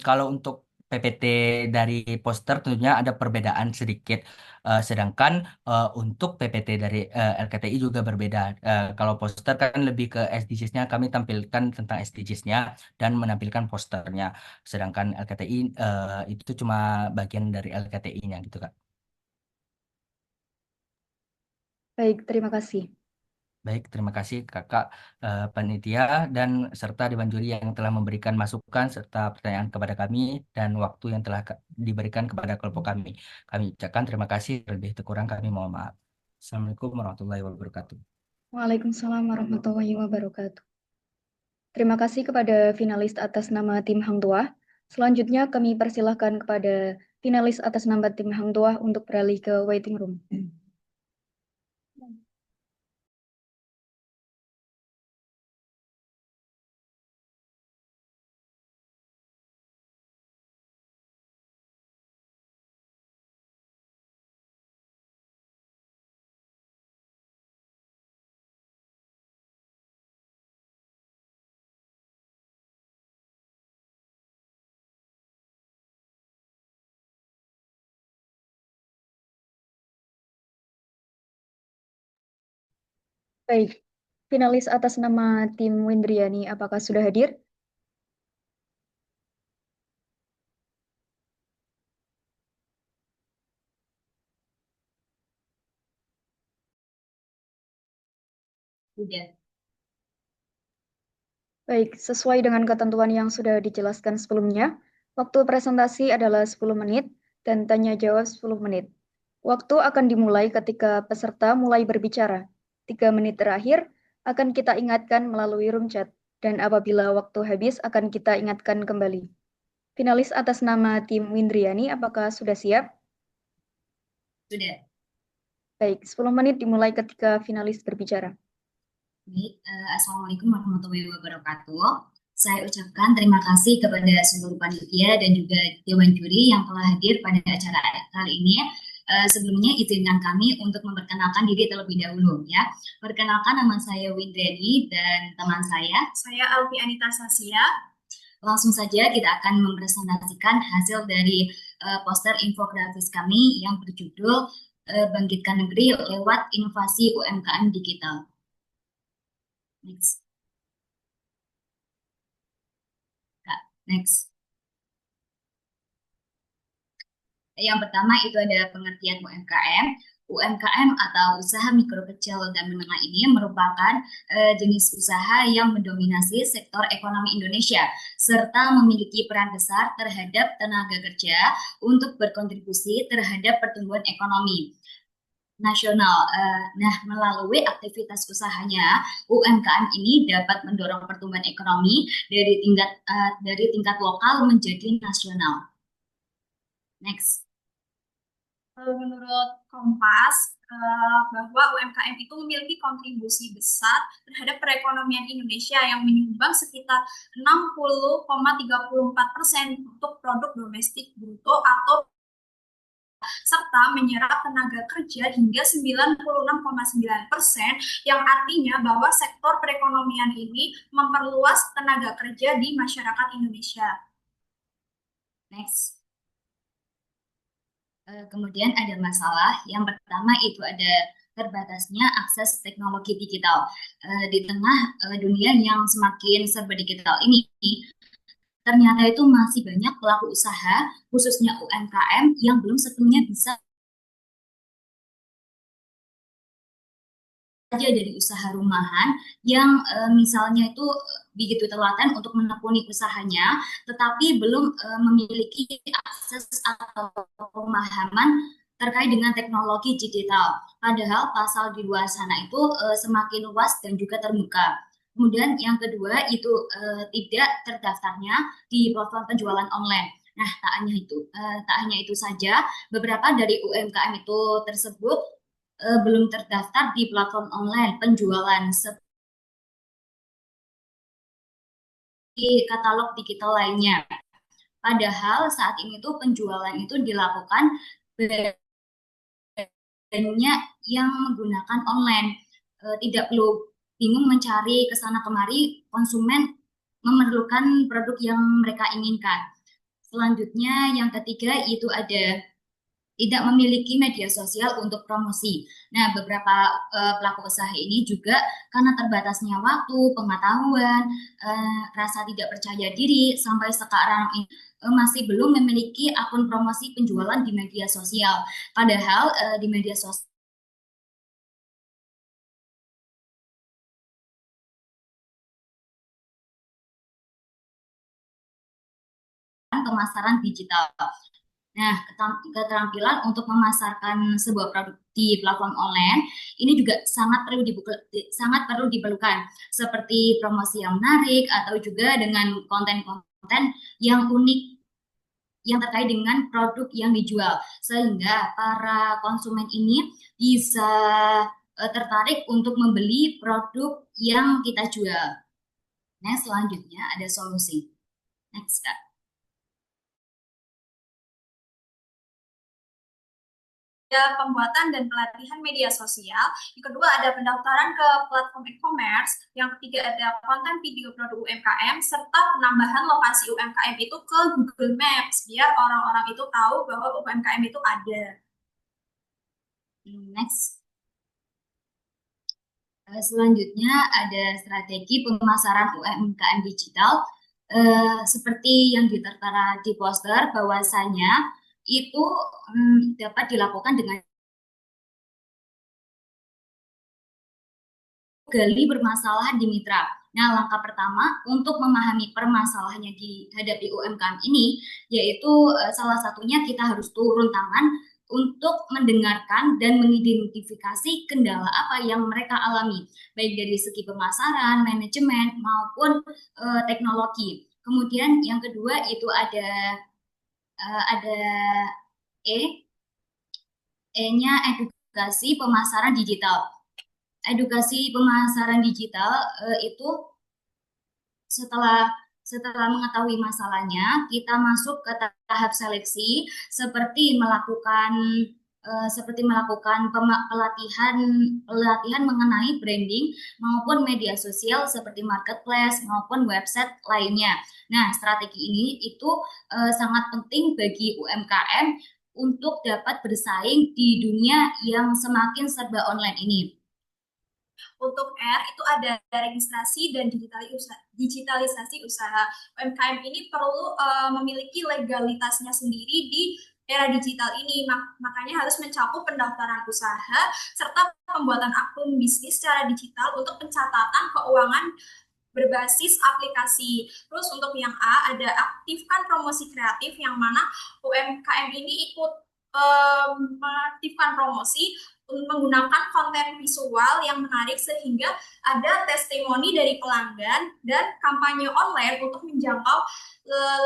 kalau untuk PPT dari poster tentunya ada perbedaan sedikit. Sedangkan untuk PPT dari LKTI juga berbeda. Kalau poster kan lebih ke SDGs-nya, kami tampilkan tentang SDGs-nya dan menampilkan posternya. Sedangkan LKTI itu cuma bagian dari LKTI-nya gitu Kak. Baik, terima kasih. Baik, terima kasih Kakak panitia dan serta Dewan Juri yang telah memberikan masukan serta pertanyaan kepada kami dan waktu yang telah diberikan kepada kelompok kami. Kami ucapkan terima kasih, lebih kurang kami mohon maaf. Assalamualaikum warahmatullahi wabarakatuh. Waalaikumsalam warahmatullahi wabarakatuh. Terima kasih kepada finalis atas nama tim Hang Tuah. Selanjutnya kami persilahkan kepada finalis atas nama tim Hang Tuah untuk beralih ke waiting room. Baik, finalis atas nama tim Windriani, apakah sudah hadir? Sudah. Baik, sesuai dengan ketentuan yang sudah dijelaskan sebelumnya, waktu presentasi adalah 10 menit dan tanya jawab 10 menit. Waktu akan dimulai ketika peserta mulai berbicara. 3 menit terakhir akan kita ingatkan melalui room chat, dan apabila waktu habis akan kita ingatkan kembali. Finalis atas nama tim Windriani, apakah sudah siap? Sudah. Baik, 10 menit dimulai ketika finalis berbicara. Baik, Assalamualaikum warahmatullahi wabarakatuh. Saya ucapkan terima kasih kepada seluruh panitia dan juga Dewan Juri yang telah hadir pada acara kali ini. Sebelumnya izinkan kami untuk memperkenalkan diri terlebih dahulu ya. Perkenalkan, nama saya Windrani dan teman saya Alfi Anita Sasya. Langsung saja kita akan mempresentasikan hasil dari poster infografis kami yang berjudul Bangkitkan Negeri lewat Inovasi UMKM Digital. Next. Kak, next. Yang pertama itu ada pengertian UMKM. UMKM atau usaha mikro kecil dan menengah ini merupakan jenis usaha yang mendominasi sektor ekonomi Indonesia serta memiliki peran besar terhadap tenaga kerja untuk berkontribusi terhadap pertumbuhan ekonomi nasional. Nah, melalui aktivitas usahanya, UMKM ini dapat mendorong pertumbuhan ekonomi dari tingkat lokal menjadi nasional. Next. Menurut Kompas, bahwa UMKM itu memiliki kontribusi besar terhadap perekonomian Indonesia yang menyumbang sekitar 60,34% untuk produk domestik bruto atau serta menyerap tenaga kerja hingga 96,9%, yang artinya bahwa sektor perekonomian ini memperluas tenaga kerja di masyarakat Indonesia. Next. Kemudian ada masalah. Yang pertama itu ada terbatasnya akses teknologi digital. Di tengah dunia yang semakin serba digital ini, ternyata itu masih banyak pelaku usaha, khususnya UMKM, yang belum sepenuhnya bisa saja dari usaha rumahan yang misalnya itu begitu telaten untuk menekuni usahanya, tetapi belum memiliki akses atau pemahaman terkait dengan teknologi digital. Padahal pasal di luar sana itu semakin luas dan juga terbuka. Kemudian yang kedua itu tidak terdaftarnya di platform penjualan online. Nah, tak hanya itu saja, beberapa dari UMKM itu tersebut belum terdaftar di platform online penjualan seperti katalog digital lainnya. Padahal saat ini tuh penjualan itu dilakukan banyak yang menggunakan online. Tidak perlu bingung mencari ke sana kemari, konsumen memerlukan produk yang mereka inginkan. Selanjutnya yang ketiga itu ada tidak memiliki media sosial untuk promosi. Nah, beberapa pelaku usaha ini juga karena terbatasnya waktu, pengetahuan, rasa tidak percaya diri, sampai sekarang ini masih belum memiliki akun promosi penjualan di media sosial. Padahal di media sosial pemasaran digital. Nah, keterampilan untuk memasarkan sebuah produk di platform online ini juga sangat perlu diperlukan, seperti promosi yang menarik atau juga dengan konten-konten yang unik yang terkait dengan produk yang dijual, sehingga para konsumen ini bisa tertarik untuk membeli produk yang kita jual. Nah, selanjutnya ada solusi. Next, Kak. Ada pembuatan dan pelatihan media sosial. Yang kedua ada pendaftaran ke platform e-commerce. Yang ketiga ada konten video produk UMKM serta penambahan lokasi UMKM itu ke Google Maps biar orang-orang itu tahu bahwa UMKM itu ada. Next. Selanjutnya ada strategi pemasaran UMKM digital. Seperti yang tertera di poster, bahwasanya itu dapat dilakukan dengan gali permasalahan di mitra. Nah, langkah pertama untuk memahami permasalahannya dihadapi UMKM ini, yaitu salah satunya kita harus turun tangan untuk mendengarkan dan mengidentifikasi kendala apa yang mereka alami, baik dari segi pemasaran, manajemen, maupun teknologi. Kemudian yang kedua itu ada E-nya edukasi pemasaran digital. Edukasi pemasaran digital itu setelah mengetahui masalahnya, kita masuk ke tahap seleksi seperti melakukan pelatihan mengenai branding maupun media sosial seperti marketplace maupun website lainnya. Nah, strategi ini itu sangat penting bagi UMKM untuk dapat bersaing di dunia yang semakin serba online ini. Untuk R itu ada registrasi dan digitalisasi usaha. UMKM ini perlu memiliki legalitasnya sendiri di era digital ini, makanya harus mencakup pendaftaran usaha serta pembuatan akun bisnis secara digital untuk pencatatan keuangan berbasis aplikasi. Terus untuk yang A ada aktifkan promosi kreatif, yang mana UMKM ini ikut mengaktifkan promosi menggunakan konten visual yang menarik sehingga ada testimoni dari pelanggan dan kampanye online untuk menjangkau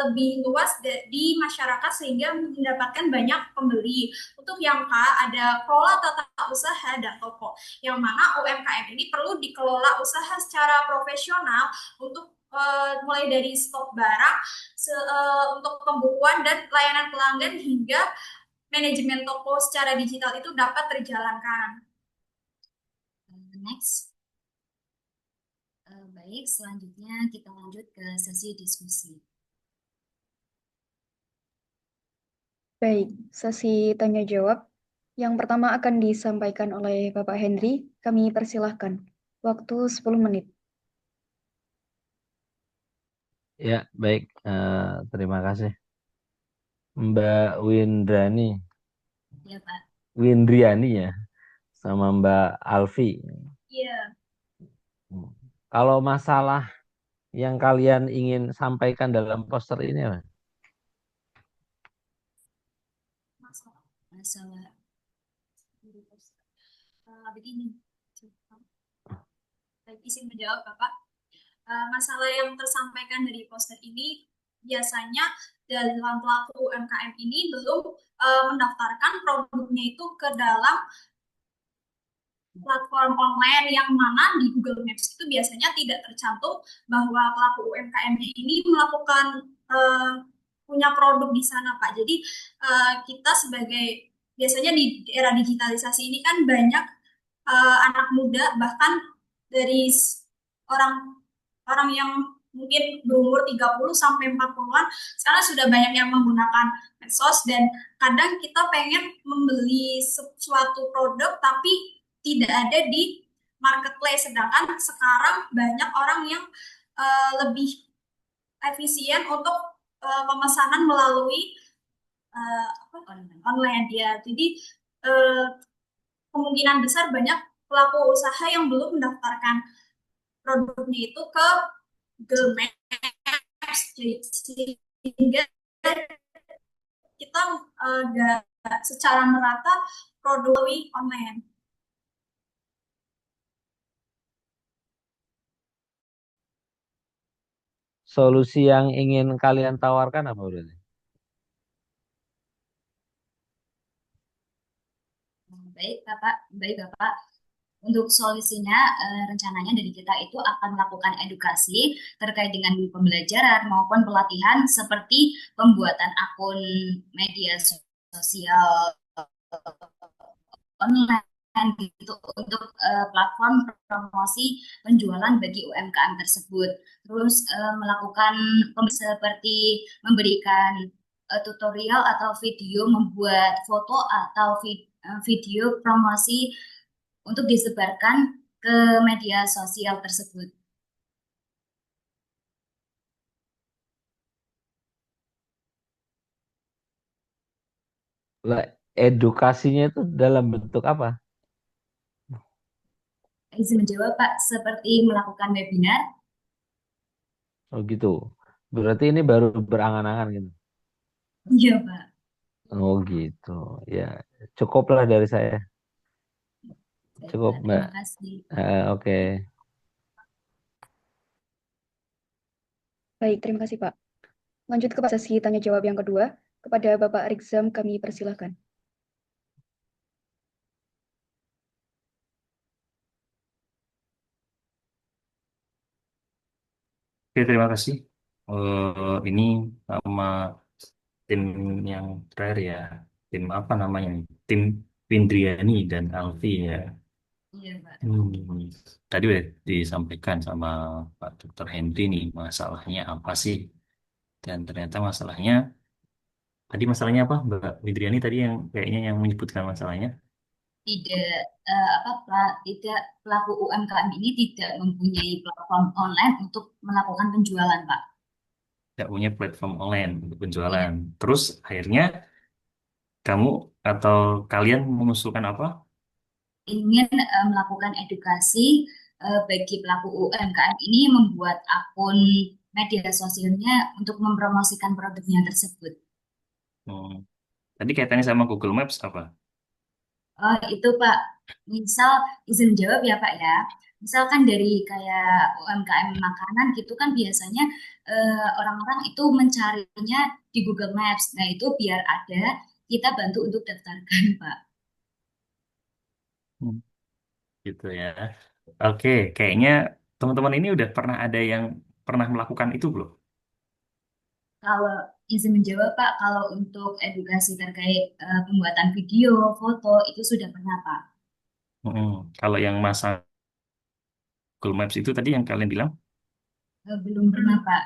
lebih luas di masyarakat sehingga mendapatkan banyak pembeli. Untuk yang K ada kelola tata usaha dan toko, yang mana UMKM ini perlu dikelola usaha secara profesional untuk mulai dari stok barang untuk pembukuan dan layanan pelanggan hingga manajemen toko secara digital itu dapat terjalankan. Next. Baik, selanjutnya kita lanjut ke sesi diskusi. Baik, sesi tanya jawab. Yang pertama akan disampaikan oleh Bapak Henry. Kami persilahkan. Waktu 10 menit. Ya, baik. Terima kasih. Mbak Windrani, Ya, Pak. Windriani ya, sama Mbak Alfi. Iya. Kalau masalah yang kalian ingin sampaikan dalam poster ini apa? Masalah begini, Izin menjawab Bapak. Masalah yang tersampaikan dari poster ini biasanya dalam pelaku UMKM ini belum mendaftarkan produknya itu ke dalam platform online yang mana di Google Maps itu biasanya tidak tercantum bahwa pelaku UMKM-nya ini melakukan punya produk di sana, Pak. Jadi kita sebagai biasanya di era digitalisasi ini kan banyak anak muda bahkan dari orang orang yang mungkin berumur 30 sampai 40-an sekarang sudah banyak yang menggunakan medsos dan kadang kita pengen membeli suatu produk tapi tidak ada di marketplace, sedangkan sekarang banyak orang yang lebih efisien untuk pemesanan melalui online ya. Jadi kemungkinan besar banyak pelaku usaha yang belum mendaftarkan produknya itu ke Google Maps, sehingga kita nggak secara merata produk online. Solusi yang ingin kalian tawarkan apa berarti? Baik Bapak. Untuk solusinya, rencananya dari kita itu akan melakukan edukasi terkait dengan pembelajaran maupun pelatihan seperti pembuatan akun media sosial online gitu untuk platform promosi penjualan bagi UMKM tersebut. Terus melakukan seperti memberikan tutorial atau video membuat foto atau video promosi untuk disebarkan ke media sosial tersebut. Lah, edukasinya itu dalam bentuk apa? Izin menjawab, Pak, seperti melakukan webinar. Oh gitu. Berarti ini baru berangan-angan gitu. Iya, Pak. Oh gitu. Ya, cukuplah dari saya. Cukup, Mbak. Terima kasih. Oke. Baik, terima kasih Pak. Lanjut ke sesi tanya jawab yang kedua. Kepada Bapak Rizam kami persilahkan. Oke, terima kasih. Ini sama tim yang terakhir ya. Tim apa namanya nih? Tim Windriani dan Alfi ya. Iya, Pak. Tadi udah disampaikan sama Pak Dr. Henry nih masalahnya apa sih? Dan ternyata masalahnya tadi masalahnya apa, Mbak Windriani tadi yang kayaknya yang menyebutkan masalahnya? Tidak pelaku UMKM ini tidak mempunyai platform online untuk melakukan penjualan, Pak. Tidak punya platform online untuk penjualan. Terus akhirnya kamu atau kalian mengusulkan apa? Ingin melakukan edukasi bagi pelaku UMKM ini membuat akun media sosialnya untuk mempromosikan produknya tersebut. Tadi kaitannya sama Google Maps apa? Itu Pak, misal izin jawab ya Pak ya. Misalkan dari kayak UMKM makanan gitu kan biasanya orang-orang itu mencarinya di Google Maps. Nah itu biar ada, kita bantu untuk daftarkan Pak. Gitu ya. Oke, kayaknya teman-teman ini udah pernah ada yang pernah melakukan itu belum? Kalau izin menjawab Pak, kalau untuk edukasi terkait pembuatan video, foto itu sudah pernah Pak. Kalau yang masa Google Maps itu tadi yang kalian bilang? Belum pernah Pak.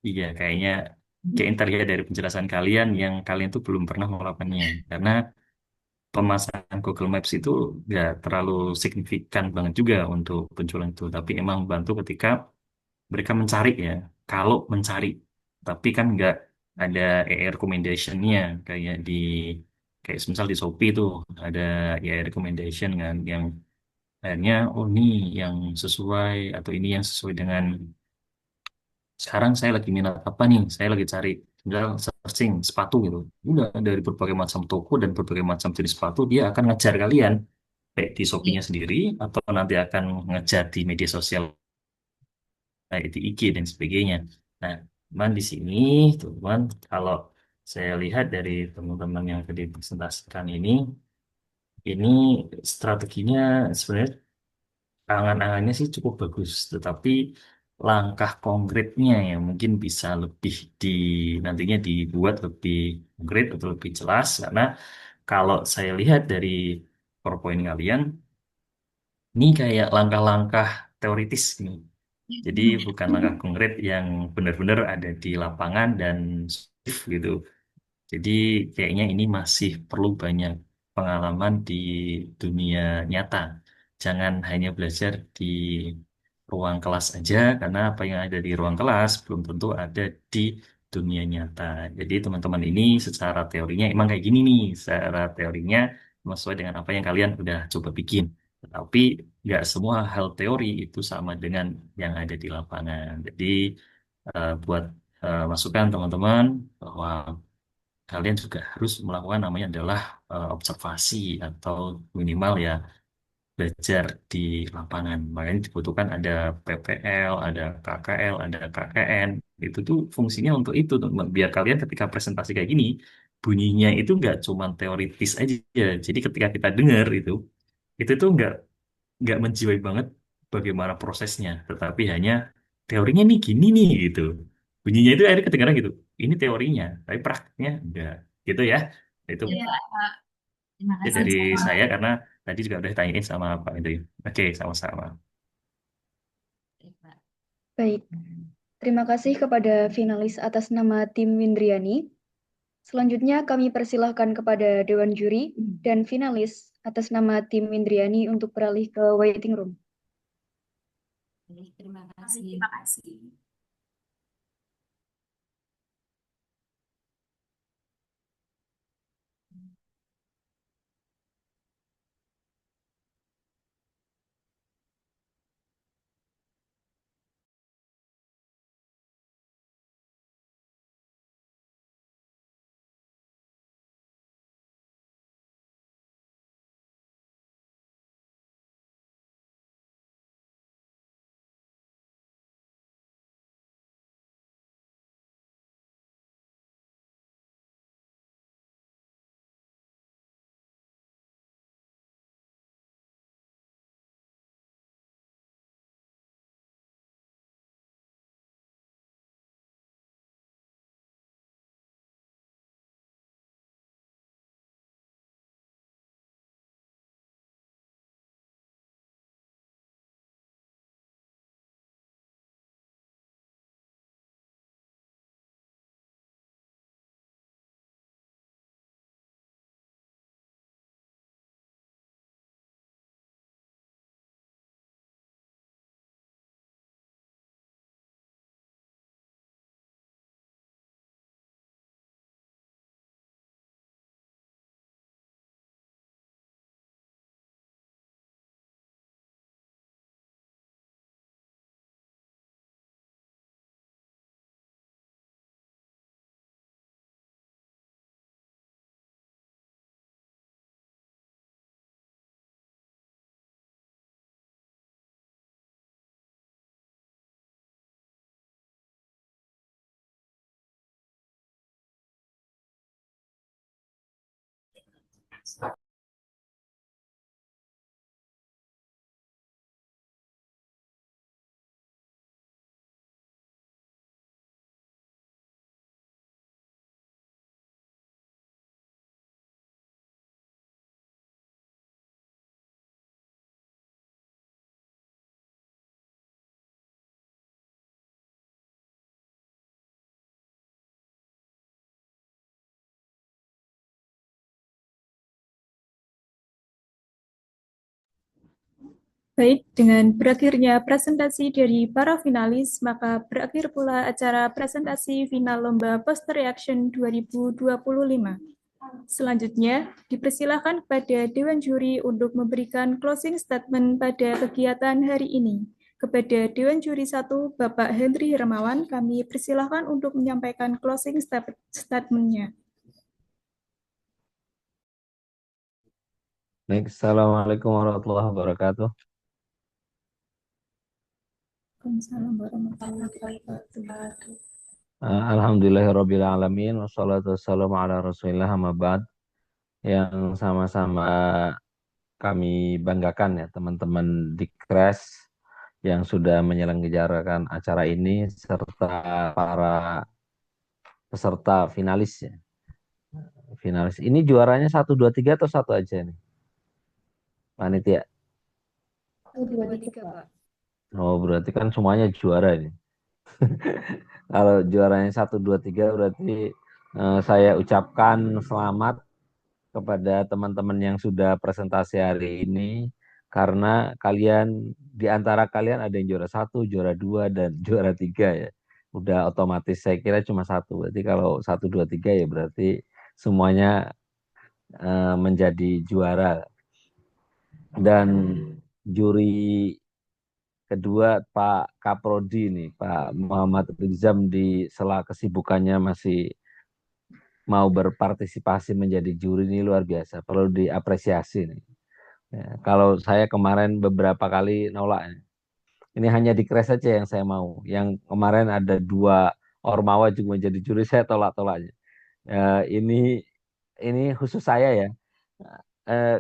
Iya, kayaknya kayak terlihat dari penjelasan kalian yang kalian tuh belum pernah melakukannya. Karena pemasangan Google Maps itu nggak terlalu signifikan banget juga untuk penjualan itu. Tapi emang bantu ketika mereka mencari ya. Kalau mencari, tapi kan nggak ada AI recommendation-nya kayak misal di Shopee tuh ada AI recommendation kan yang akhirnya oh ini yang sesuai atau ini yang sesuai dengan sekarang saya lagi minat apa nih? Saya lagi cari, misal searching sepatu gitu. Udah dari berbagai macam toko dan berbagai macam jenis sepatu, dia akan ngejar kalian. Baik di Shopee-nya sendiri, atau nanti akan ngejar di media sosial, kayak di IG dan sebagainya. Nah, cuman di sini, teman, kalau saya lihat dari teman-teman yang tadi presentasikan ini strateginya sebenarnya angan-angannya sih cukup bagus, tetapi langkah konkretnya yang mungkin bisa lebih nantinya dibuat lebih konkret atau lebih jelas karena kalau saya lihat dari PowerPoint kalian ini kayak langkah-langkah teoritis nih. Jadi bukan langkah konkret yang benar-benar ada di lapangan dan gitu. Jadi kayaknya ini masih perlu banyak pengalaman di dunia nyata. Jangan hanya belajar di ruang kelas aja, karena apa yang ada di ruang kelas belum tentu ada di dunia nyata. Jadi teman-teman ini secara teorinya emang kayak gini nih, secara teorinya sesuai dengan apa yang kalian udah coba bikin. Tetapi nggak semua hal teori itu sama dengan yang ada di lapangan. Jadi buat masukan teman-teman bahwa kalian juga harus melakukan namanya adalah observasi atau minimal ya belajar di lapangan. Makanya dibutuhkan ada PPL, ada KKL, ada KKN. Itu tuh fungsinya untuk itu, teman. Biar kalian ketika presentasi kayak gini, bunyinya itu nggak cuma teoritis aja. Jadi ketika kita dengar itu tuh nggak menjiwai banget bagaimana prosesnya, tetapi hanya teorinya nih gini nih gitu. Bunyinya itu akhirnya kedengaran gitu. Ini teorinya, tapi praktiknya enggak. Gitu ya. Itu Ya, Pak. Terima itu kasih. dari Sama. saya karena tadi juga udah ditanyain sama Pak Menteri. Oke, sama-sama. Baik, terima kasih kepada finalis atas nama tim Windriani. Selanjutnya kami persilahkan kepada Dewan Juri dan finalis atas nama tim Windriani untuk beralih ke waiting room. Terima kasih. Terima kasih. Baik, dengan berakhirnya presentasi dari para finalis, maka berakhir pula acara presentasi final Lomba Poster Reaction 2025. Selanjutnya, dipersilakan kepada Dewan Juri untuk memberikan closing statement pada kegiatan hari ini. Kepada Dewan Juri 1, Bapak Henry Hermawan, kami persilahkan untuk menyampaikan closing statement-nya. Baik, Assalamualaikum warahmatullahi wabarakatuh. Waalaikumsalam warahmatullahi wabarakatuh. Alhamdulillahirabbil alamin wassalatu wassalamu ala Rasulillah amma ba'd. Yang sama-sama kami banggakan ya teman-teman di KRES yang sudah menyelenggarakan acara ini serta para peserta finalis ya. Finalis ini juaranya 1 2 3 atau satu aja nih? Panitia. 1, 2, 3, Pak. Oh, berarti kan semuanya juara ini. Kalau juaranya 1 2 3 berarti saya ucapkan selamat kepada teman-teman yang sudah presentasi hari ini karena kalian di antara kalian ada yang juara 1, juara 2 dan juara 3 ya. Udah otomatis saya kira cuma 1. Berarti kalau 1 2 3 ya berarti semuanya menjadi juara. Dan juri kedua Pak Kaprodi nih, Pak Muhammad Rizam di sela kesibukannya masih mau berpartisipasi menjadi juri ini luar biasa, perlu diapresiasi nih. Ya, kalau saya kemarin beberapa kali nolak, ini hanya di KRES saja yang saya mau. Yang kemarin ada 2 Ormawa juga menjadi juri, saya tolak-tolaknya. Ini khusus saya ya.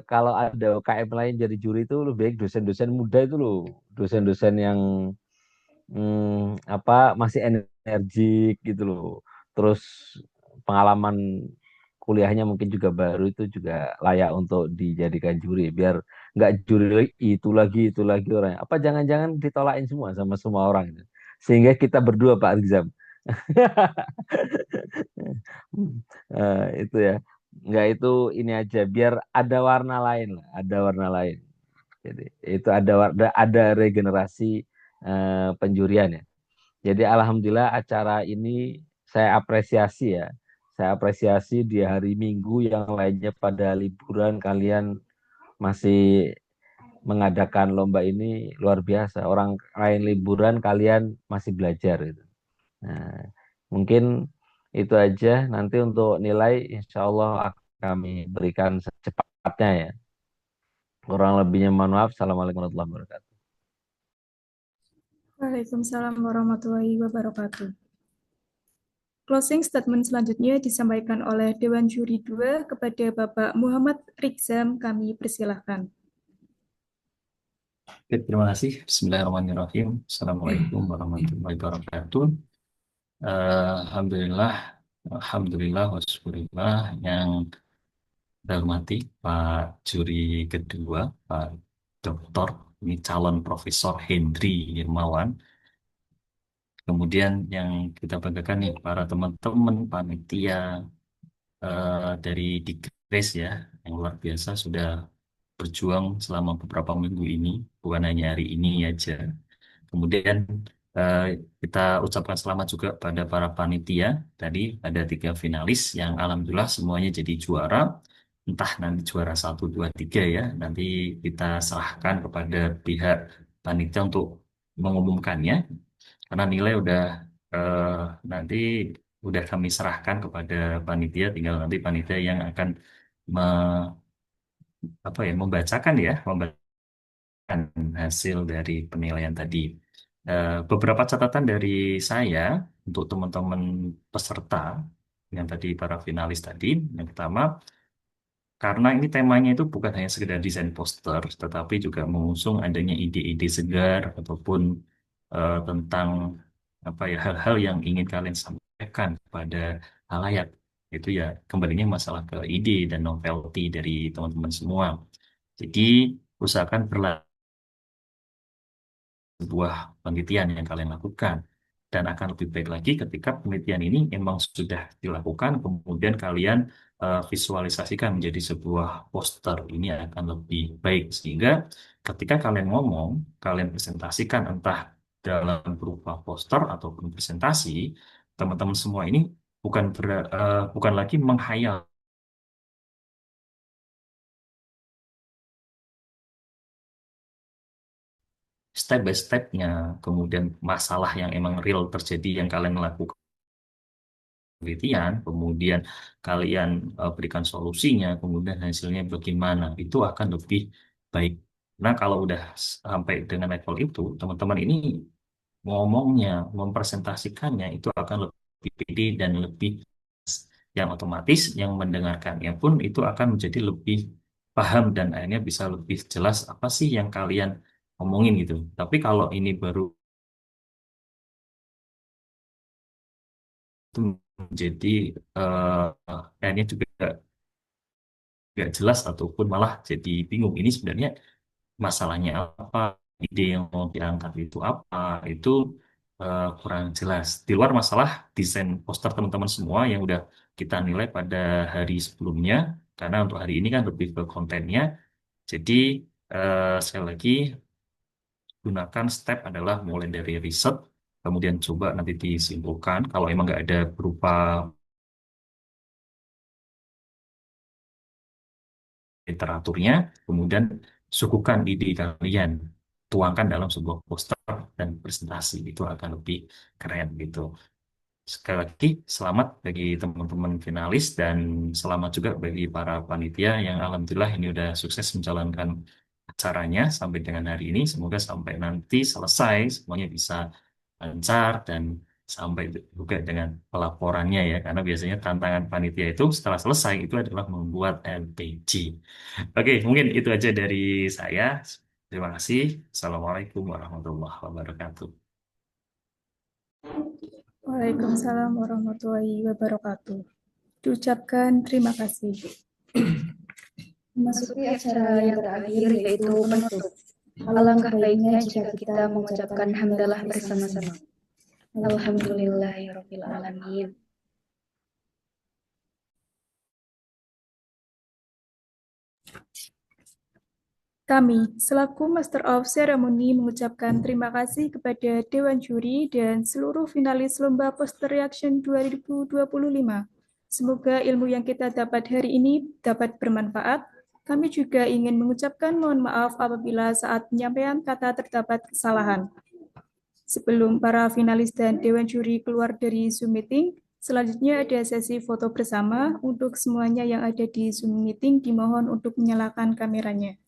Kalau ada UKM lain jadi juri itu lebih baik dosen-dosen muda itu loh, dosen-dosen yang masih energik gitu loh. Terus pengalaman kuliahnya mungkin juga baru, itu juga layak untuk dijadikan juri biar nggak juri itu lagi orang. Apa jangan-jangan ditolakin semua sama semua orang itu. Sehingga kita berdua Pak Rizam. Itu ya. Nggak, itu ini aja biar ada warna lain lah, ada warna lain. Jadi itu ada regenerasi penjurian ya. Jadi alhamdulillah acara ini saya apresiasi ya. Saya apresiasi di hari Minggu yang lainnya pada liburan kalian masih mengadakan lomba ini luar biasa. Orang lain liburan kalian masih belajar gitu. Nah, mungkin itu aja. Nanti untuk nilai insya Allah akan kami berikan secepatnya ya. Kurang lebihnya mohon maaf. Assalamualaikum warahmatullahi wabarakatuh. Waalaikumsalam warahmatullahi wabarakatuh. Closing statement selanjutnya disampaikan oleh Dewan Juri 2 kepada Bapak Muhammad Rizam, kami persilahkan. Oke, terima kasih. Bismillahirrahmanirrahim. Assalamualaikum warahmatullahi wabarakatuh. Alhamdulillah, wassyukurillah yang saya hormati Pak Juri kedua, Pak Doktor, ini calon Profesor Hendry Hirmawan. Kemudian yang kita banggakan nih para teman-teman panitia dari Dikres ya, yang luar biasa sudah berjuang selama beberapa minggu ini, bukan hanya hari ini aja. Kemudian kita ucapkan selamat juga pada para panitia. Tadi ada 3 finalis yang alhamdulillah semuanya jadi juara. Entah nanti juara 1, 2, 3 ya. Nanti kita serahkan kepada pihak panitia untuk mengumumkannya. Karena nilai udah nanti udah kami serahkan kepada panitia. Tinggal nanti panitia yang akan membacakan hasil dari penilaian tadi. Beberapa catatan dari saya untuk teman-teman peserta yang tadi para finalis tadi. Yang pertama, karena ini temanya itu bukan hanya sekedar desain poster, tetapi juga mengusung adanya ide-ide segar ataupun tentang hal-hal yang ingin kalian sampaikan kepada halayak. Itu ya kembalinya masalah ke ide dan novelty dari teman-teman semua. Jadi usahakan sebuah penelitian yang kalian lakukan. Dan akan lebih baik lagi ketika penelitian ini memang sudah dilakukan, kemudian kalian visualisasikan menjadi sebuah poster. Ini akan lebih baik. Sehingga ketika kalian ngomong, kalian presentasikan entah dalam berupa poster ataupun presentasi, teman-teman semua ini bukan lagi menghayal step by stepnya, kemudian masalah yang emang real terjadi yang kalian lakukan penelitian, kemudian kalian berikan solusinya, kemudian hasilnya bagaimana, itu akan lebih baik. Nah, kalau udah sampai dengan level itu, teman-teman ini ngomongnya, mempresentasikannya itu akan lebih pede dan lebih yang otomatis yang mendengarkannya pun itu akan menjadi lebih paham dan akhirnya bisa lebih jelas apa sih yang kalian ngomongin gitu. Tapi kalau ini baru itu menjadi akhirnya juga nggak jelas ataupun malah jadi bingung. Ini sebenarnya masalahnya apa, ide yang mau diangkat itu apa, itu kurang jelas. Di luar masalah desain poster teman-teman semua yang udah kita nilai pada hari sebelumnya, karena untuk hari ini kan lebih ke kontennya. Jadi sekali lagi gunakan step adalah mulai dari riset, kemudian coba nanti disimpulkan. Kalau emang nggak ada berupa literaturnya, kemudian suguhkan ide kalian, tuangkan dalam sebuah poster dan presentasi, itu akan lebih keren gitu. Sekali lagi, selamat bagi teman-teman finalis dan selamat juga bagi para panitia yang alhamdulillah ini udah sukses menjalankan acaranya sampai dengan hari ini. Semoga sampai nanti selesai semuanya bisa lancar dan sampai juga dengan pelaporannya ya, karena biasanya tantangan panitia itu setelah selesai itu adalah membuat LPG. Oke, mungkin itu aja dari saya. Terima kasih. Assalamualaikum warahmatullahi wabarakatuh. Waalaikumsalam warahmatullahi wabarakatuh. Diucapkan terima kasih. Memasuki acara yang terakhir yaitu penutup. Alangkah baiknya jika kita mengucapkan hamdalah bersama-sama. Alhamdulillahirabbil alamin. Kami, selaku Master of Ceremony, mengucapkan terima kasih kepada Dewan Juri dan seluruh finalis Lomba Poster Reaction 2025. Semoga ilmu yang kita dapat hari ini dapat bermanfaat. Kami juga ingin mengucapkan mohon maaf apabila saat penyampaian kata terdapat kesalahan. Sebelum para finalis dan Dewan Juri keluar dari Zoom Meeting, selanjutnya ada sesi foto bersama. Untuk semuanya yang ada di Zoom Meeting, dimohon untuk menyalakan kameranya.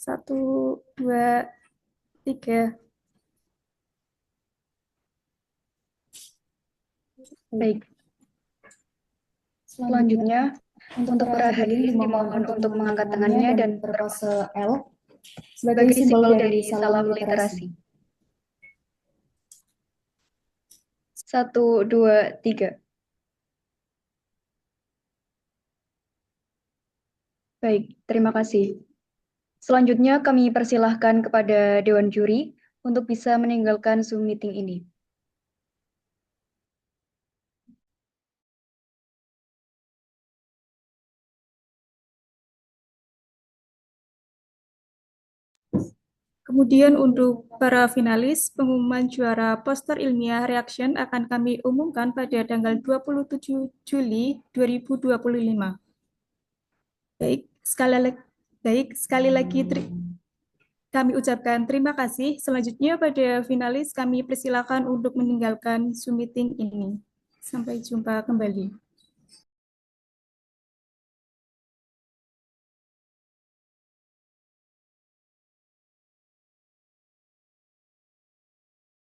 Satu, dua, tiga. Baik. Selanjutnya, untuk para hadirin dimohon untuk mengangkat tangannya dan berpose L sebagai simbol dari salam literasi. 1, 2, 3. Baik, terima kasih. Selanjutnya kami persilahkan kepada Dewan Juri untuk bisa meninggalkan Zoom Meeting ini. Kemudian untuk para finalis, pengumuman juara poster ilmiah reaction akan kami umumkan pada tanggal 27 Juli 2025. Sekali lagi kami ucapkan terima kasih. Selanjutnya pada finalis kami persilakan untuk meninggalkan Zoom Meeting ini. Sampai jumpa kembali.